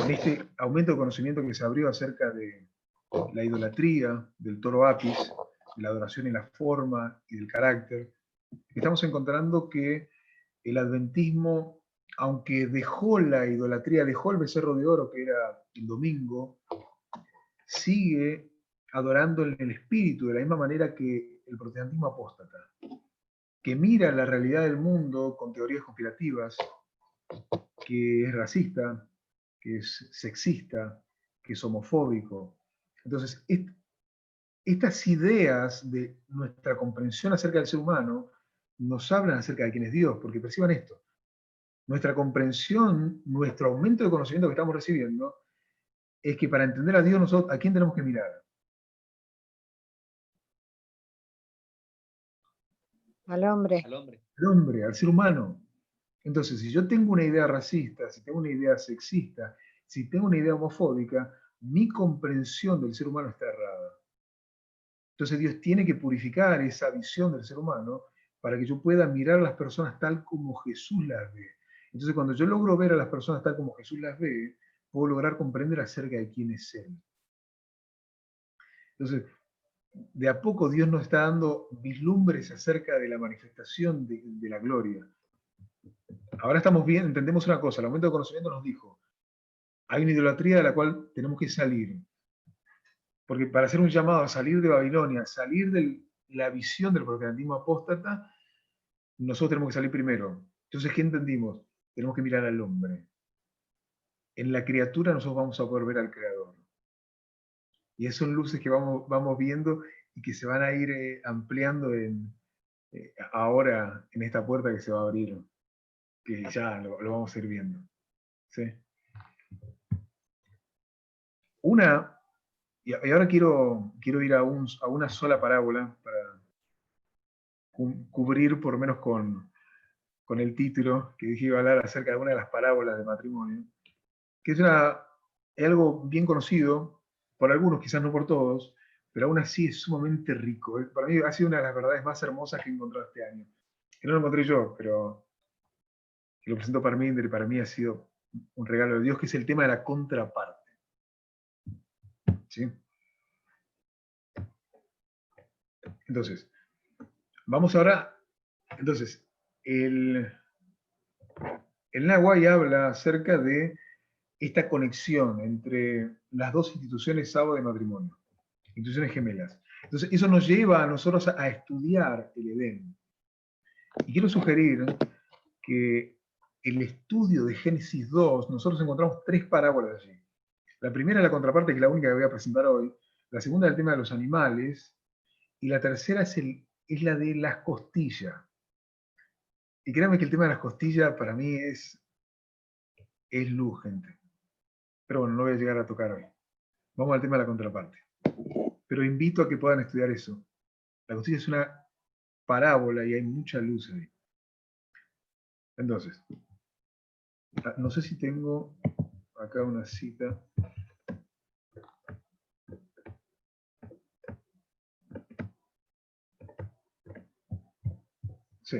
este aumento de conocimiento que se abrió acerca de la idolatría, del toro Apis, la adoración y la forma y del carácter, estamos encontrando que el adventismo, aunque dejó la idolatría, dejó el becerro de oro que era el domingo, sigue adorando en el espíritu de la misma manera que el protestantismo apóstata, que mira la realidad del mundo con teorías conspirativas, que es racista, que es sexista, que es homofóbico. Entonces, estas ideas de nuestra comprensión acerca del ser humano nos hablan acerca de quién es Dios, porque perciban esto. Nuestra comprensión, nuestro aumento de conocimiento que estamos recibiendo, es que para entender a Dios, nosotros, ¿a quién tenemos que mirar? Al hombre. Al hombre. Al hombre, al ser humano. Entonces, si yo tengo una idea racista, si tengo una idea sexista, si tengo una idea homofóbica, mi comprensión del ser humano está errada. Entonces Dios tiene que purificar esa visión del ser humano para que yo pueda mirar a las personas tal como Jesús las ve. Entonces cuando yo logro ver a las personas tal como Jesús las ve, puedo lograr comprender acerca de quién es Él. Entonces, de a poco Dios nos está dando vislumbres acerca de la manifestación de la gloria. Ahora estamos bien, entendemos una cosa, el aumento de conocimiento nos dijo, hay una idolatría de la cual tenemos que salir. Porque para hacer un llamado a salir de Babilonia, salir de la visión del protestantismo apóstata, nosotros tenemos que salir primero. Entonces, ¿qué entendimos? Tenemos que mirar al hombre. En la criatura nosotros vamos a poder ver al Creador. Y esas son luces que vamos viendo y que se van a ir ampliando ahora en esta puerta que se va a abrir, que ya lo vamos a ir viendo. ¿Sí? Y ahora quiero ir a una sola parábola para cubrir por lo menos con el título que dije iba a hablar acerca de una de las parábolas de matrimonio, que es algo bien conocido por algunos, quizás no por todos, pero aún así es sumamente rico. Para mí ha sido una de las verdades más hermosas que he encontrado este año. Que no lo encontré yo, pero que lo presentó Parminder y para mí ha sido un regalo de Dios, que es el tema de la contraparte. ¿Sí? Entonces, vamos ahora. Entonces, el Nahuay habla acerca de esta conexión entre las dos instituciones sábado de matrimonio, instituciones gemelas. Entonces, eso nos lleva a nosotros a estudiar el Edén. Y quiero sugerir que el estudio de Génesis 2, nosotros encontramos 3 parábolas allí. La primera es la contraparte, que es la única que voy a presentar hoy. La segunda es el tema de los animales. Y la tercera es la de las costillas. Y créanme que el tema de las costillas para mí es luz, gente. Pero bueno, no voy a llegar a tocar hoy. Vamos al tema de la contraparte. Pero invito a que puedan estudiar eso. La costilla es una parábola y hay mucha luz ahí. Entonces, no sé si tengo acá una cita. Sí,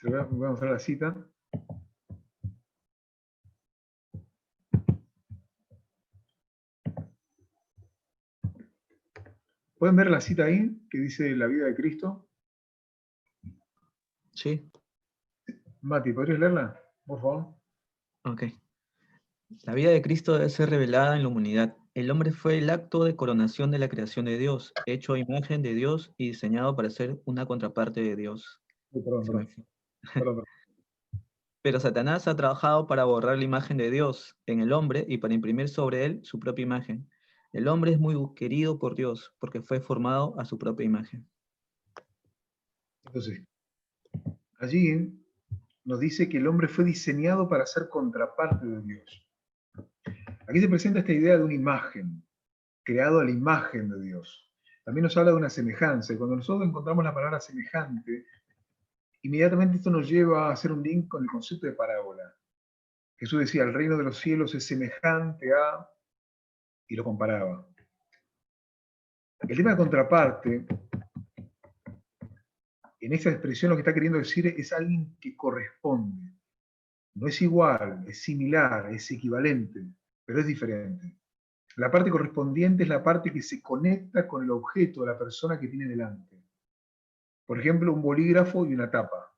voy a mostrar la cita. ¿Pueden ver la cita ahí que dice la vida de Cristo? Sí. Mati, ¿podrías leerla, por favor? Ok. La vida de Cristo debe ser revelada en la humanidad. El hombre fue el acto de coronación de la creación de Dios, hecho a imagen de Dios y diseñado para ser una contraparte de Dios. Perdón. Pero Satanás ha trabajado para borrar la imagen de Dios en el hombre y para imprimir sobre él su propia imagen. El hombre es muy querido por Dios porque fue formado a su propia imagen. Entonces, allí nos dice que el hombre fue diseñado para ser contraparte de Dios. Aquí se presenta esta idea de una imagen, creado a la imagen de Dios. También nos habla de una semejanza, y cuando nosotros encontramos la palabra semejante, inmediatamente esto nos lleva a hacer un link con el concepto de parábola. Jesús decía, el reino de los cielos es semejante a, y lo comparaba. El tema de contraparte, en esa expresión lo que está queriendo decir es alguien que corresponde. No es igual, es similar, es equivalente, pero es diferente. La parte correspondiente es la parte que se conecta con el objeto, la persona que tiene delante. Por ejemplo, un bolígrafo y una tapa.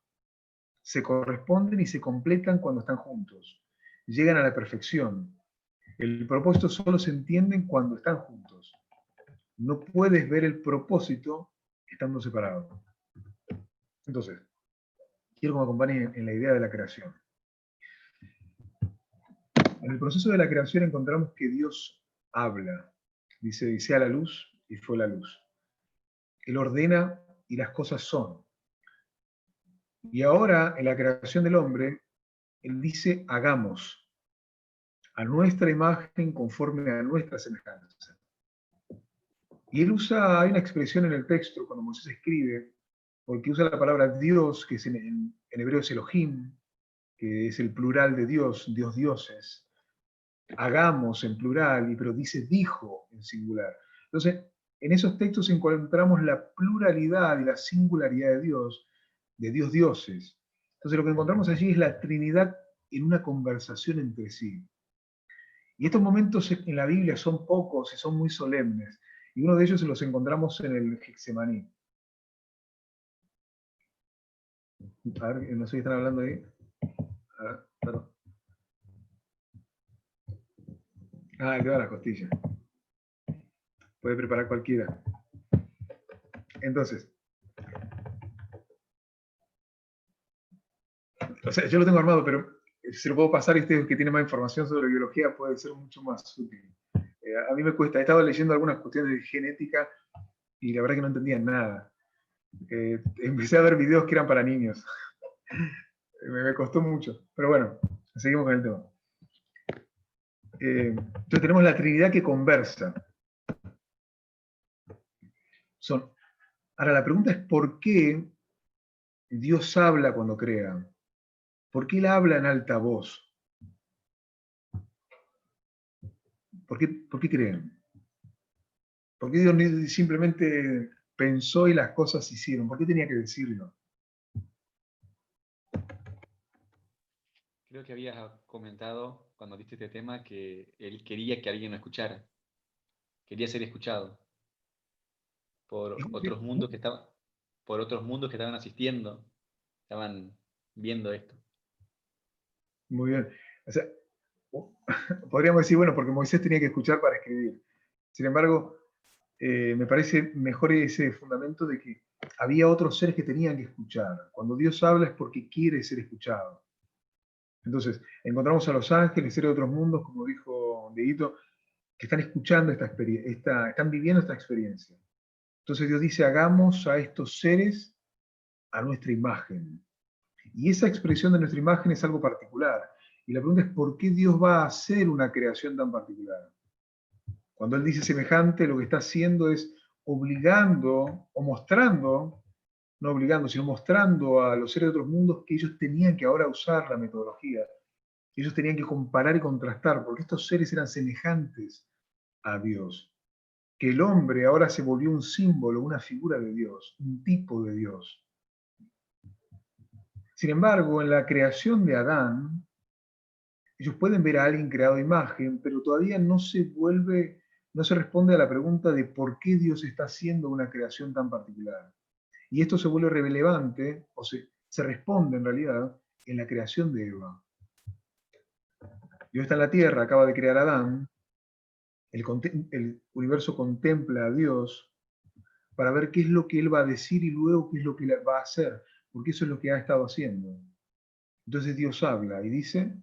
Se corresponden y se completan cuando están juntos. Llegan a la perfección. El propósito solo se entiende cuando están juntos. No puedes ver el propósito estando separados. Entonces, quiero que me acompañen en la idea de la creación. En el proceso de la creación encontramos que Dios habla. Dice, y sea la luz, y fue la luz. Él ordena y las cosas son. Y ahora, en la creación del hombre, Él dice, hagamos a nuestra imagen conforme a nuestra semejanza. Y Él usa, hay una expresión en el texto, cuando Moisés escribe, porque usa la palabra Dios, que es en hebreo es Elohim, que es el plural de Dios, Dios dioses. Hagamos en plural, pero dice dijo en singular. Entonces, en esos textos encontramos la pluralidad y la singularidad de Dios dioses. Entonces, lo que encontramos allí es la Trinidad en una conversación entre sí. Y estos momentos en la Biblia son pocos y son muy solemnes. Y uno de ellos los encontramos en el Getsemaní. A ver, no sé si están hablando ahí. A ver, perdón. Ah, queda la costilla. Puede preparar cualquiera. Entonces, o sea, yo lo tengo armado, pero si lo puedo pasar y usted que tiene más información sobre biología puede ser mucho más útil. A mí me cuesta, he estado leyendo algunas cuestiones de genética y la verdad que no entendía nada. Empecé a ver videos que eran para niños. Me costó mucho, pero bueno, seguimos con el tema. Entonces tenemos la Trinidad que conversa. Ahora la pregunta es ¿por qué Dios habla cuando crea? ¿Por qué Él habla en alta voz? ¿Por qué creen? ¿Por qué Dios simplemente pensó y las cosas se hicieron? ¿Por qué tenía que decirlo? Creo que habías comentado cuando diste este tema que él quería que alguien lo escuchara. Quería ser escuchado por otros mundos que estaban asistiendo, estaban viendo esto. Muy bien. O sea, podríamos decir, bueno, porque Moisés tenía que escuchar para escribir. Sin embargo, me parece mejor ese fundamento de que había otros seres que tenían que escuchar. Cuando Dios habla es porque quiere ser escuchado. Entonces, encontramos a los ángeles, seres de otros mundos, como dijo Dieguito, que están escuchando están viviendo esta experiencia. Entonces Dios dice, hagamos a estos seres a nuestra imagen. Y esa expresión de nuestra imagen es algo particular. Y la pregunta es, ¿por qué Dios va a hacer una creación tan particular? Cuando Él dice semejante, lo que está haciendo es obligando o mostrando, no obligando, sino mostrando a los seres de otros mundos que ellos tenían que ahora usar la metodología. Ellos tenían que comparar y contrastar, porque estos seres eran semejantes a Dios. Que el hombre ahora se volvió un símbolo, una figura de Dios, un tipo de Dios. Sin embargo, en la creación de Adán, ellos pueden ver a alguien creado a imagen, pero todavía no se responde a la pregunta de por qué Dios está haciendo una creación tan particular. Y esto se vuelve relevante, o se responde en realidad, en la creación de Eva. Dios está en la tierra, acaba de crear a Adán, el universo contempla a Dios para ver qué es lo que Él va a decir y luego qué es lo que Él va a hacer, porque eso es lo que ha estado haciendo. Entonces Dios habla y dice,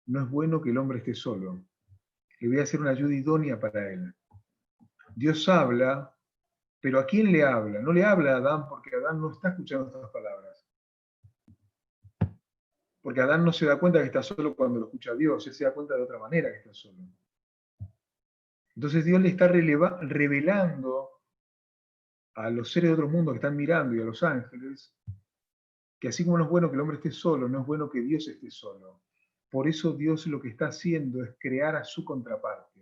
no es bueno que el hombre esté solo, le voy a hacer una ayuda idónea para él. Dios habla, pero ¿a quién le habla? No le habla a Adán porque Adán no está escuchando estas palabras. Porque Adán no se da cuenta que está solo cuando lo escucha a Dios, él se da cuenta de otra manera que está solo. Entonces Dios le está revelando a los seres de otro mundo que están mirando y a los ángeles, que así como no es bueno que el hombre esté solo, no es bueno que Dios esté solo. Por eso Dios lo que está haciendo es crear a su contraparte.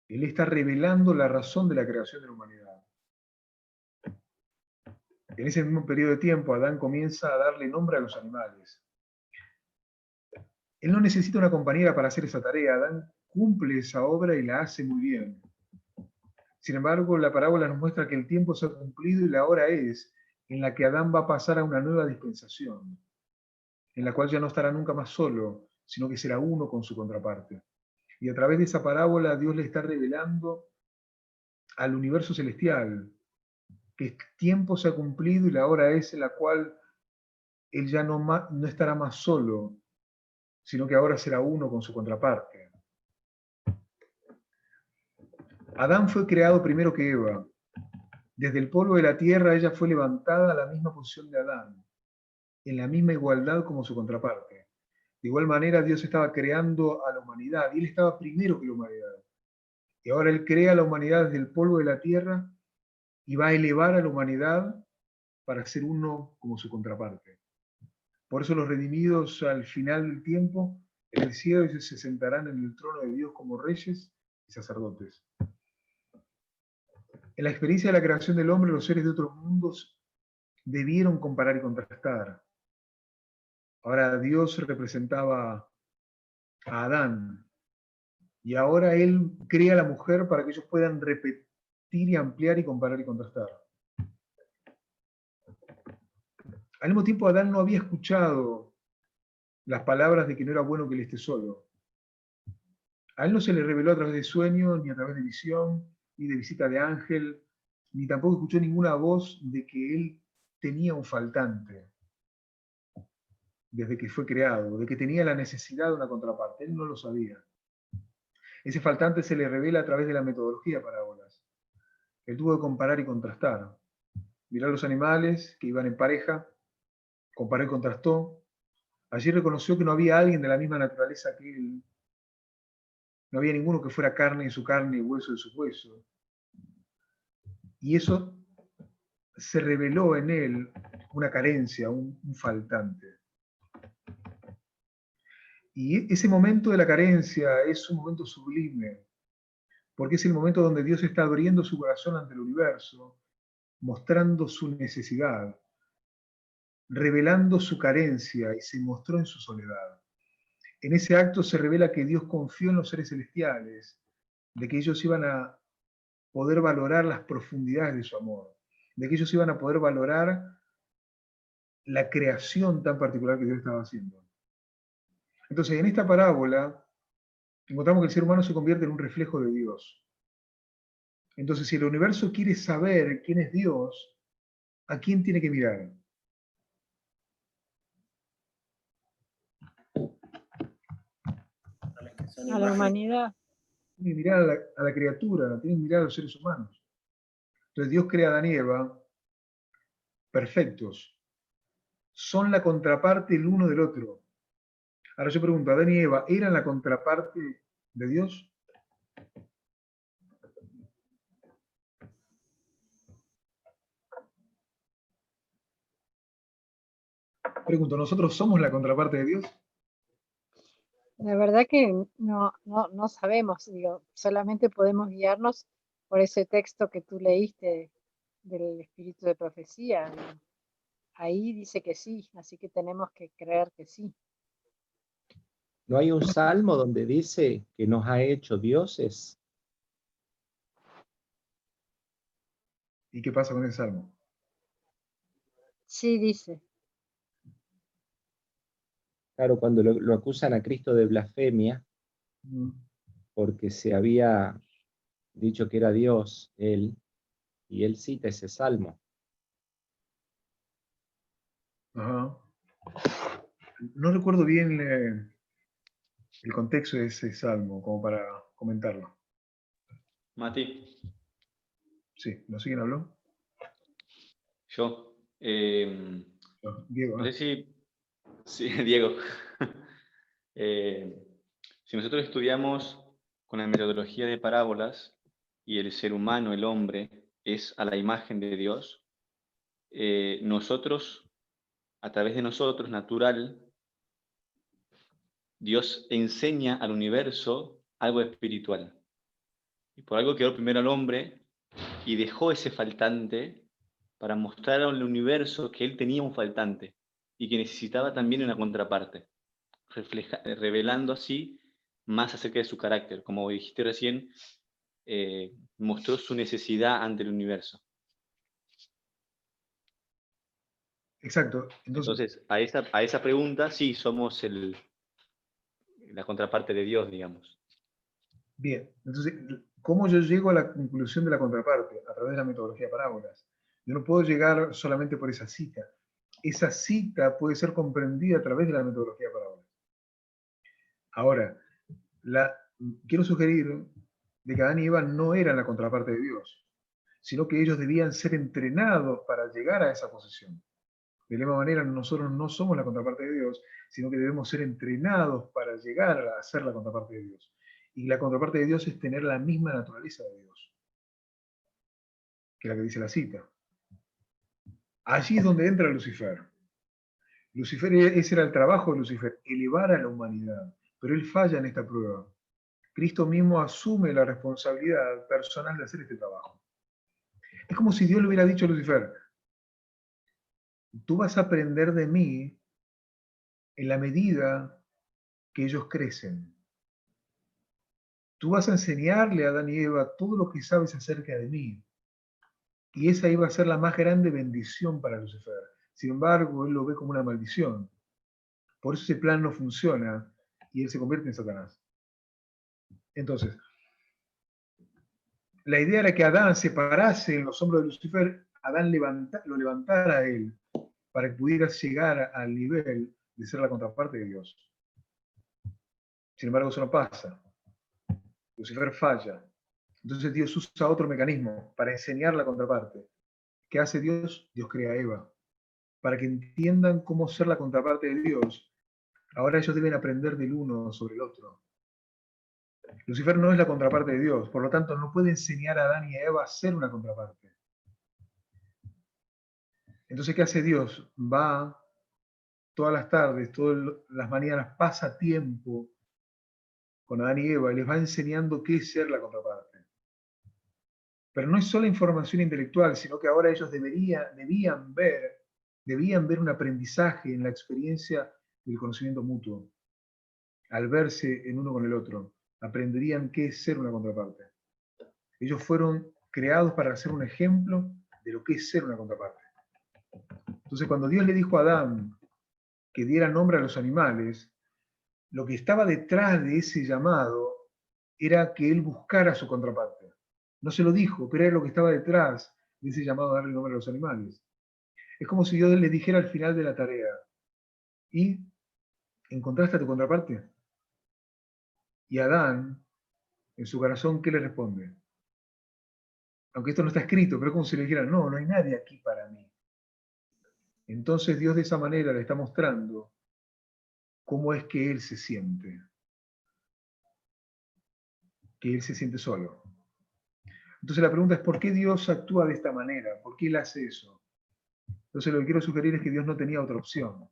Él está revelando la razón de la creación de la humanidad. En ese mismo periodo de tiempo, Adán comienza a darle nombre a los animales. Él no necesita una compañera para hacer esa tarea. Adán cumple esa obra y la hace muy bien. Sin embargo, la parábola nos muestra que el tiempo se ha cumplido y la hora es en la que Adán va a pasar a una nueva dispensación, en la cual ya no estará nunca más solo, sino que será uno con su contraparte. Y a través de esa parábola Dios le está revelando al universo celestial que el tiempo se ha cumplido y la hora es en la cual él ya no estará más solo, sino que ahora será uno con su contraparte. Adán fue creado primero que Eva. Desde el polvo de la tierra ella fue levantada a la misma posición de Adán, en la misma igualdad como su contraparte. De igual manera Dios estaba creando a la humanidad y él estaba primero que la humanidad. Y ahora él crea a la humanidad desde el polvo de la tierra y va a elevar a la humanidad para ser uno como su contraparte. Por eso los redimidos al final del tiempo en el cielo ellos se sentarán en el trono de Dios como reyes y sacerdotes. En la experiencia de la creación del hombre, los seres de otros mundos debieron comparar y contrastar. Ahora Dios representaba a Adán y ahora él crea a la mujer para que ellos puedan repetir y ampliar y comparar y contrastar. Al mismo tiempo, Adán no había escuchado las palabras de que no era bueno que él esté solo. A él no se le reveló a través de sueños, ni a través de visión, ni de visita de ángel, ni tampoco escuchó ninguna voz de que él tenía un faltante desde que fue creado, de que tenía la necesidad de una contraparte. Él no lo sabía. Ese faltante se le revela a través de la metodología parábolas. Él tuvo que comparar y contrastar. Mirar los animales que iban en pareja, comparó y contrastó. Allí reconoció que no había alguien de la misma naturaleza que él. No había ninguno que fuera carne de su carne y hueso de su hueso. Y eso se reveló en él una carencia, un faltante. Y ese momento de la carencia es un momento sublime, porque es el momento donde Dios está abriendo su corazón ante el universo, mostrando su necesidad, revelando su carencia y se mostró en su soledad. En ese acto se revela que Dios confió en los seres celestiales, de que ellos iban a poder valorar las profundidades de su amor, de que ellos iban a poder valorar la creación tan particular que Dios estaba haciendo. Entonces, en esta parábola, encontramos que el ser humano se convierte en un reflejo de Dios. Entonces, si el universo quiere saber quién es Dios, ¿a quién tiene que mirar? A la humanidad. Tiene que mirar a la criatura, tiene que mirar a los seres humanos. Entonces, Dios crea a Adán y Eva perfectos. Son la contraparte el uno del otro. Ahora yo pregunto, ¿Adán y Eva eran la contraparte de Dios? Pregunto, ¿nosotros somos la contraparte de Dios? La verdad que no sabemos, digo, solamente podemos guiarnos por ese texto que tú leíste del espíritu de profecía. Ahí dice que sí, así que tenemos que creer que sí. ¿No hay un salmo donde dice que nos ha hecho dioses? ¿Y qué pasa con el salmo? Sí, dice. Claro, cuando lo acusan a Cristo de blasfemia, porque se había dicho que era Dios, él, y él cita ese salmo. Ajá. No recuerdo bien el contexto de ese salmo, como para comentarlo. Mati, Sí, ¿no sé quién habló? yo. Diego. No sé si. Sí, Diego. Si nosotros estudiamos con la metodología de parábolas y el ser humano, el hombre, es a la imagen de Dios, nosotros, a través de nosotros, natural, Dios enseña al universo algo espiritual. Y por algo creó primero al hombre y dejó ese faltante para mostrar al universo que él tenía un faltante y que necesitaba también una contraparte, revelando así más acerca de su carácter. Como dijiste recién, mostró su necesidad ante el universo. Exacto. Entonces, a esa pregunta, sí, somos la contraparte de Dios, digamos. Bien, entonces, ¿cómo yo llego a la conclusión de la contraparte? A través de la metodología de parábolas. Yo no puedo llegar solamente por esa cita. Esa cita puede ser comprendida a través de la metodología de parábolas. Ahora, quiero sugerir de que Adán y Eva no eran la contraparte de Dios, sino que ellos debían ser entrenados para llegar a esa posición. De la misma manera, nosotros no somos la contraparte de Dios, sino que debemos ser entrenados para llegar a ser la contraparte de Dios. Y la contraparte de Dios es tener la misma naturaleza de Dios, que la que dice la cita. Allí es donde entra Lucifer. Lucifer, ese era el trabajo de Lucifer, elevar a la humanidad. Pero él falla en esta prueba. Cristo mismo asume la responsabilidad personal de hacer este trabajo. Es como si Dios le hubiera dicho a Lucifer, tú vas a aprender de mí en la medida que ellos crecen. Tú vas a enseñarle a Adán y Eva todo lo que sabes acerca de mí. Y esa iba a ser la más grande bendición para Lucifer. Sin embargo, él lo ve como una maldición. Por eso ese plan no funciona y él se convierte en Satanás. Entonces, la idea era que Adán se parase en los hombros de Lucifer, Adán lo levantara a él para que pudiera llegar al nivel de ser la contraparte de Dios. Sin embargo, eso no pasa. Lucifer falla. Entonces Dios usa otro mecanismo para enseñar la contraparte. ¿Qué hace Dios? Dios crea a Eva. Para que entiendan cómo ser la contraparte de Dios, ahora ellos deben aprender del uno sobre el otro. Lucifer no es la contraparte de Dios, por lo tanto no puede enseñar a Adán y a Eva a ser una contraparte. Entonces, ¿qué hace Dios? Va todas las tardes, todas las mañanas, pasa tiempo con Adán y Eva y les va enseñando qué es ser la contraparte. Pero no es solo información intelectual, sino que ahora ellos debían ver un aprendizaje en la experiencia del conocimiento mutuo. Al verse en uno con el otro, aprenderían qué es ser una contraparte. Ellos fueron creados para ser un ejemplo de lo que es ser una contraparte. Entonces, cuando Dios le dijo a Adán que diera nombre a los animales, lo que estaba detrás de ese llamado era que él buscara a su contraparte. No se lo dijo, pero era lo que estaba detrás de ese llamado a darle nombre a los animales. Es como si Dios le dijera al final de la tarea, ¿y encontraste a tu contraparte? Y Adán, en su corazón, ¿qué le responde? Aunque esto no está escrito, pero es como si le dijera, no hay nadie aquí para mí. Entonces Dios de esa manera le está mostrando cómo es que él se siente. Que él se siente solo. Entonces la pregunta es, ¿por qué Dios actúa de esta manera? ¿Por qué él hace eso? Entonces lo que quiero sugerir es que Dios no tenía otra opción.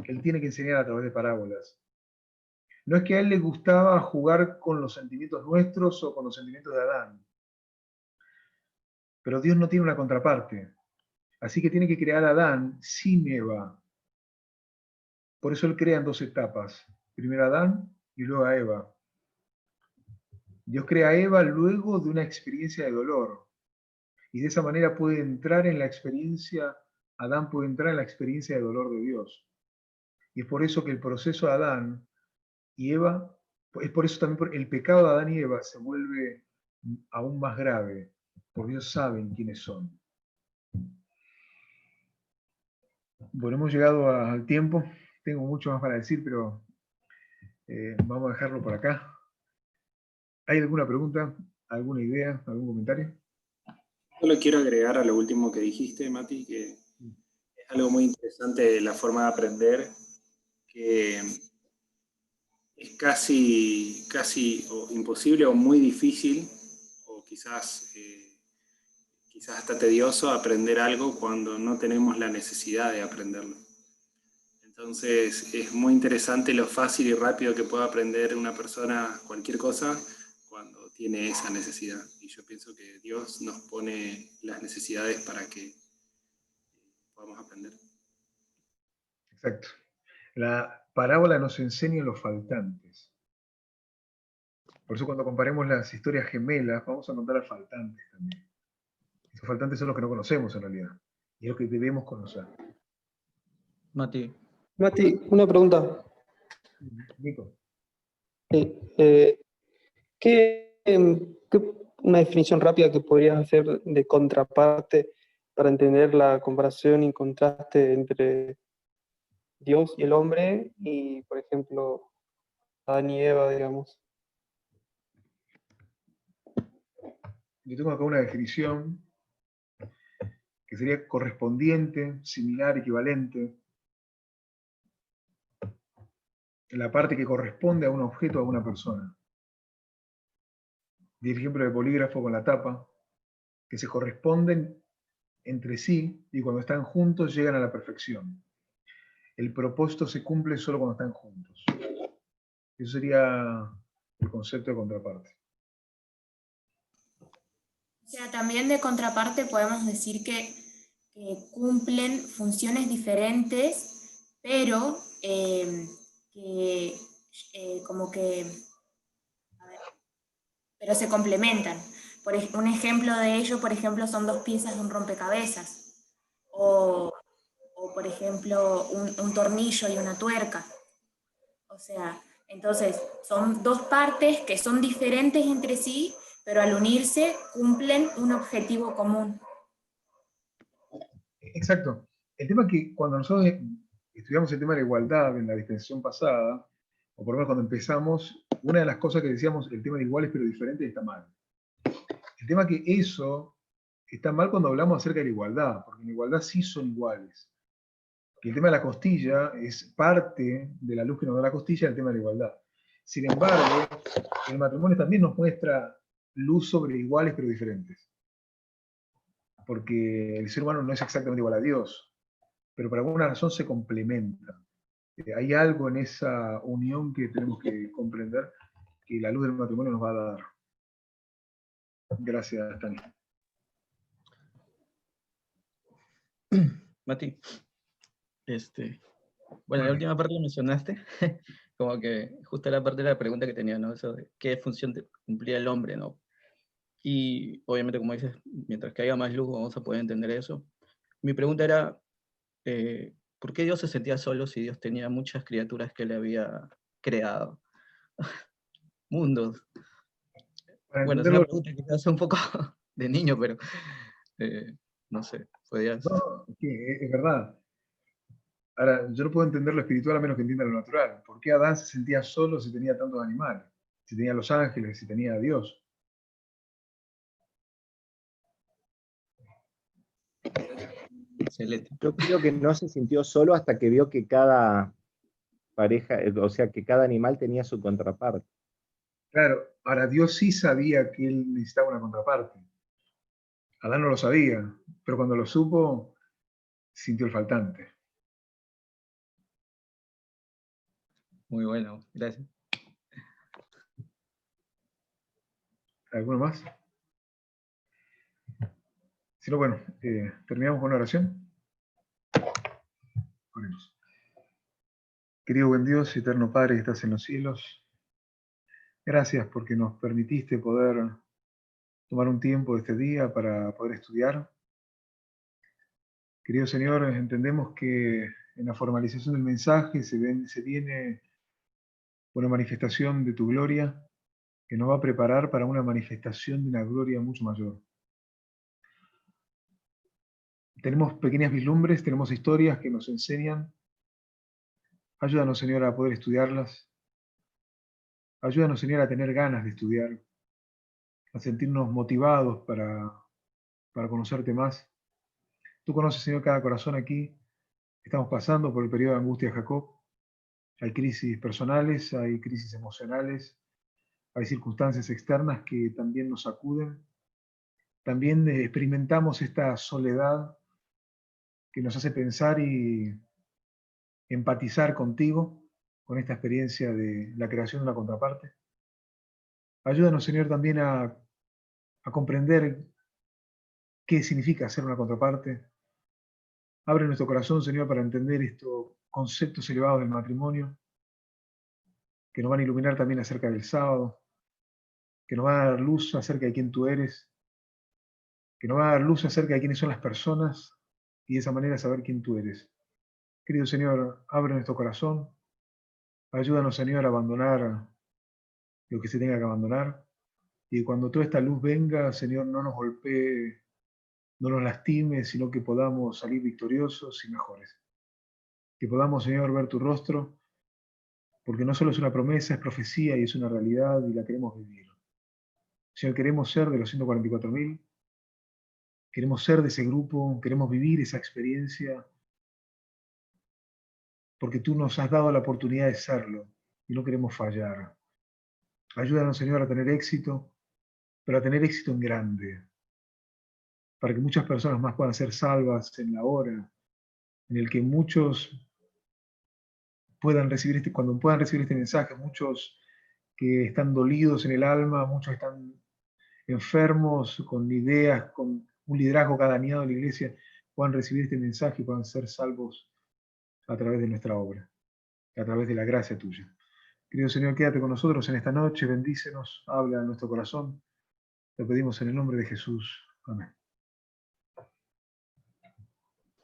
Él tiene que enseñar a través de parábolas. No es que a él le gustaba jugar con los sentimientos nuestros o con los sentimientos de Adán. Pero Dios no tiene una contraparte. Así que tiene que crear a Adán sin Eva. Por eso él crea en dos etapas. Primero a Adán y luego a Eva. Dios crea a Eva luego de una experiencia de dolor. Y de esa manera puede entrar en la experiencia, Adán puede entrar en la experiencia de dolor de Dios. Y es por eso que el proceso de Adán y Eva, es por eso también el pecado de Adán y Eva se vuelve aún más grave, porque ellos saben quiénes son. Bueno, hemos llegado al tiempo, tengo mucho más para decir, pero vamos a dejarlo por acá. ¿Hay alguna pregunta, alguna idea, algún comentario? Solo quiero agregar a lo último que dijiste, Mati, que es algo muy interesante la forma de aprender, que es casi o imposible o muy difícil, o quizás hasta tedioso aprender algo cuando no tenemos la necesidad de aprenderlo. Entonces es muy interesante lo fácil y rápido que puede aprender una persona cualquier cosa cuando tiene esa necesidad. Y yo pienso que Dios nos pone las necesidades para que podamos aprender. Exacto. La parábola nos enseña los faltantes. Por eso cuando comparemos las historias gemelas, vamos a encontrar faltantes también. Esos faltantes son los que no conocemos en realidad, y los que debemos conocer. Mati. Mati, una pregunta. Nico. Una definición rápida que podrías hacer de contraparte para entender la comparación y contraste entre Dios y el hombre y, por ejemplo, Adán y Eva, digamos? Yo tengo acá una definición que sería correspondiente, similar, equivalente. La parte que corresponde a un objeto o a una persona. Y el ejemplo de polígrafo con la tapa, que se corresponden entre sí y cuando están juntos llegan a la perfección. El propósito se cumple solo cuando están juntos. Eso sería el concepto de contraparte. O sea, también de contraparte podemos decir que cumplen funciones diferentes, pero pero se complementan. Un ejemplo de ello, por ejemplo, son dos piezas de un rompecabezas, o por ejemplo, un tornillo y una tuerca. O sea, entonces son dos partes que son diferentes entre sí, pero al unirse cumplen un objetivo común. Exacto. El tema es que cuando nosotros estudiamos el tema de la igualdad en la dispensación pasada, o por lo menos cuando empezamos, una de las cosas que decíamos, el tema de iguales pero diferentes está mal. El tema es que eso está mal cuando hablamos acerca de la igualdad, porque en la igualdad sí son iguales. Que el tema de la costilla es parte de la luz que nos da la costilla del tema de la igualdad. Sin embargo, el matrimonio también nos muestra luz sobre iguales pero diferentes. Porque el ser humano no es exactamente igual a Dios, pero por alguna razón se complementa. Hay algo en esa unión que tenemos que comprender que la luz del matrimonio nos va a dar. Gracias, Tani. Mati, bueno, la última parte que mencionaste, como que justo la parte de la pregunta que tenía, ¿no? Eso de qué función cumplía el hombre, ¿no? Y obviamente, como dices, mientras que haya más luz vamos a poder entender eso. Mi pregunta era, ¿por qué Dios se sentía solo si Dios tenía muchas criaturas que le había creado? Mundos. Bueno, es una pregunta que quizás un poco de niño, pero no sé, podías... No, es verdad. Ahora, yo no puedo entender lo espiritual a menos que entienda lo natural. ¿Por qué Adán se sentía solo si tenía tantos animales? Si tenía los ángeles, si tenía a Dios. Excelente. Yo creo que no se sintió solo hasta que vio que cada pareja, o sea, que cada animal tenía su contraparte. Claro, ahora Dios sí sabía que él necesitaba una contraparte. Adán no lo sabía, pero cuando lo supo, sintió el faltante. Muy bueno, gracias. ¿Alguno más? Si no, bueno, terminamos con una oración. Oremos. Querido buen Dios, eterno Padre que estás en los cielos, gracias porque nos permitiste poder tomar un tiempo de este día para poder estudiar. Querido Señor, entendemos que en la formalización del mensaje se viene una manifestación de tu gloria que nos va a preparar para una manifestación de una gloria mucho mayor. Tenemos pequeñas vislumbres, tenemos historias que nos enseñan. Ayúdanos, Señor, a poder estudiarlas. Ayúdanos, Señor, a tener ganas de estudiar, a sentirnos motivados para conocerte más. Tú conoces, Señor, cada corazón aquí. Estamos pasando por el periodo de angustia de Jacob. Hay crisis personales, hay crisis emocionales, hay circunstancias externas que también nos sacuden. También experimentamos esta soledad que nos hace pensar y empatizar contigo, con esta experiencia de la creación de una contraparte. Ayúdanos, Señor, también a comprender qué significa ser una contraparte. Abre nuestro corazón, Señor, para entender estos conceptos elevados del matrimonio, que nos van a iluminar también acerca del sábado. que nos va a dar luz acerca de quién tú eres, que nos va a dar luz acerca de quiénes son las personas y de esa manera saber quién tú eres. Querido Señor, abre nuestro corazón, ayúdanos, Señor, a abandonar lo que se tenga que abandonar, y cuando toda esta luz venga, Señor, no nos golpee, no nos lastime, sino que podamos salir victoriosos y mejores. Que podamos, Señor, ver tu rostro, porque no solo es una promesa, es profecía y es una realidad y la queremos vivir. Señor, queremos ser de los 144.000, queremos ser de ese grupo, queremos vivir esa experiencia, porque tú nos has dado la oportunidad de serlo y no queremos fallar. Ayúdanos, Señor, a tener éxito, pero a tener éxito en grande, para que muchas personas más puedan ser salvas en la hora en el que muchos puedan recibir cuando puedan recibir este mensaje, muchos que están dolidos en el alma, muchos están enfermos, con ideas, con un liderazgo cada dañado en la iglesia, puedan recibir este mensaje y puedan ser salvos a través de nuestra obra, a través de la gracia tuya. Querido Señor, quédate con nosotros en esta noche, bendícenos, habla a nuestro corazón. Te pedimos en el nombre de Jesús. Amén.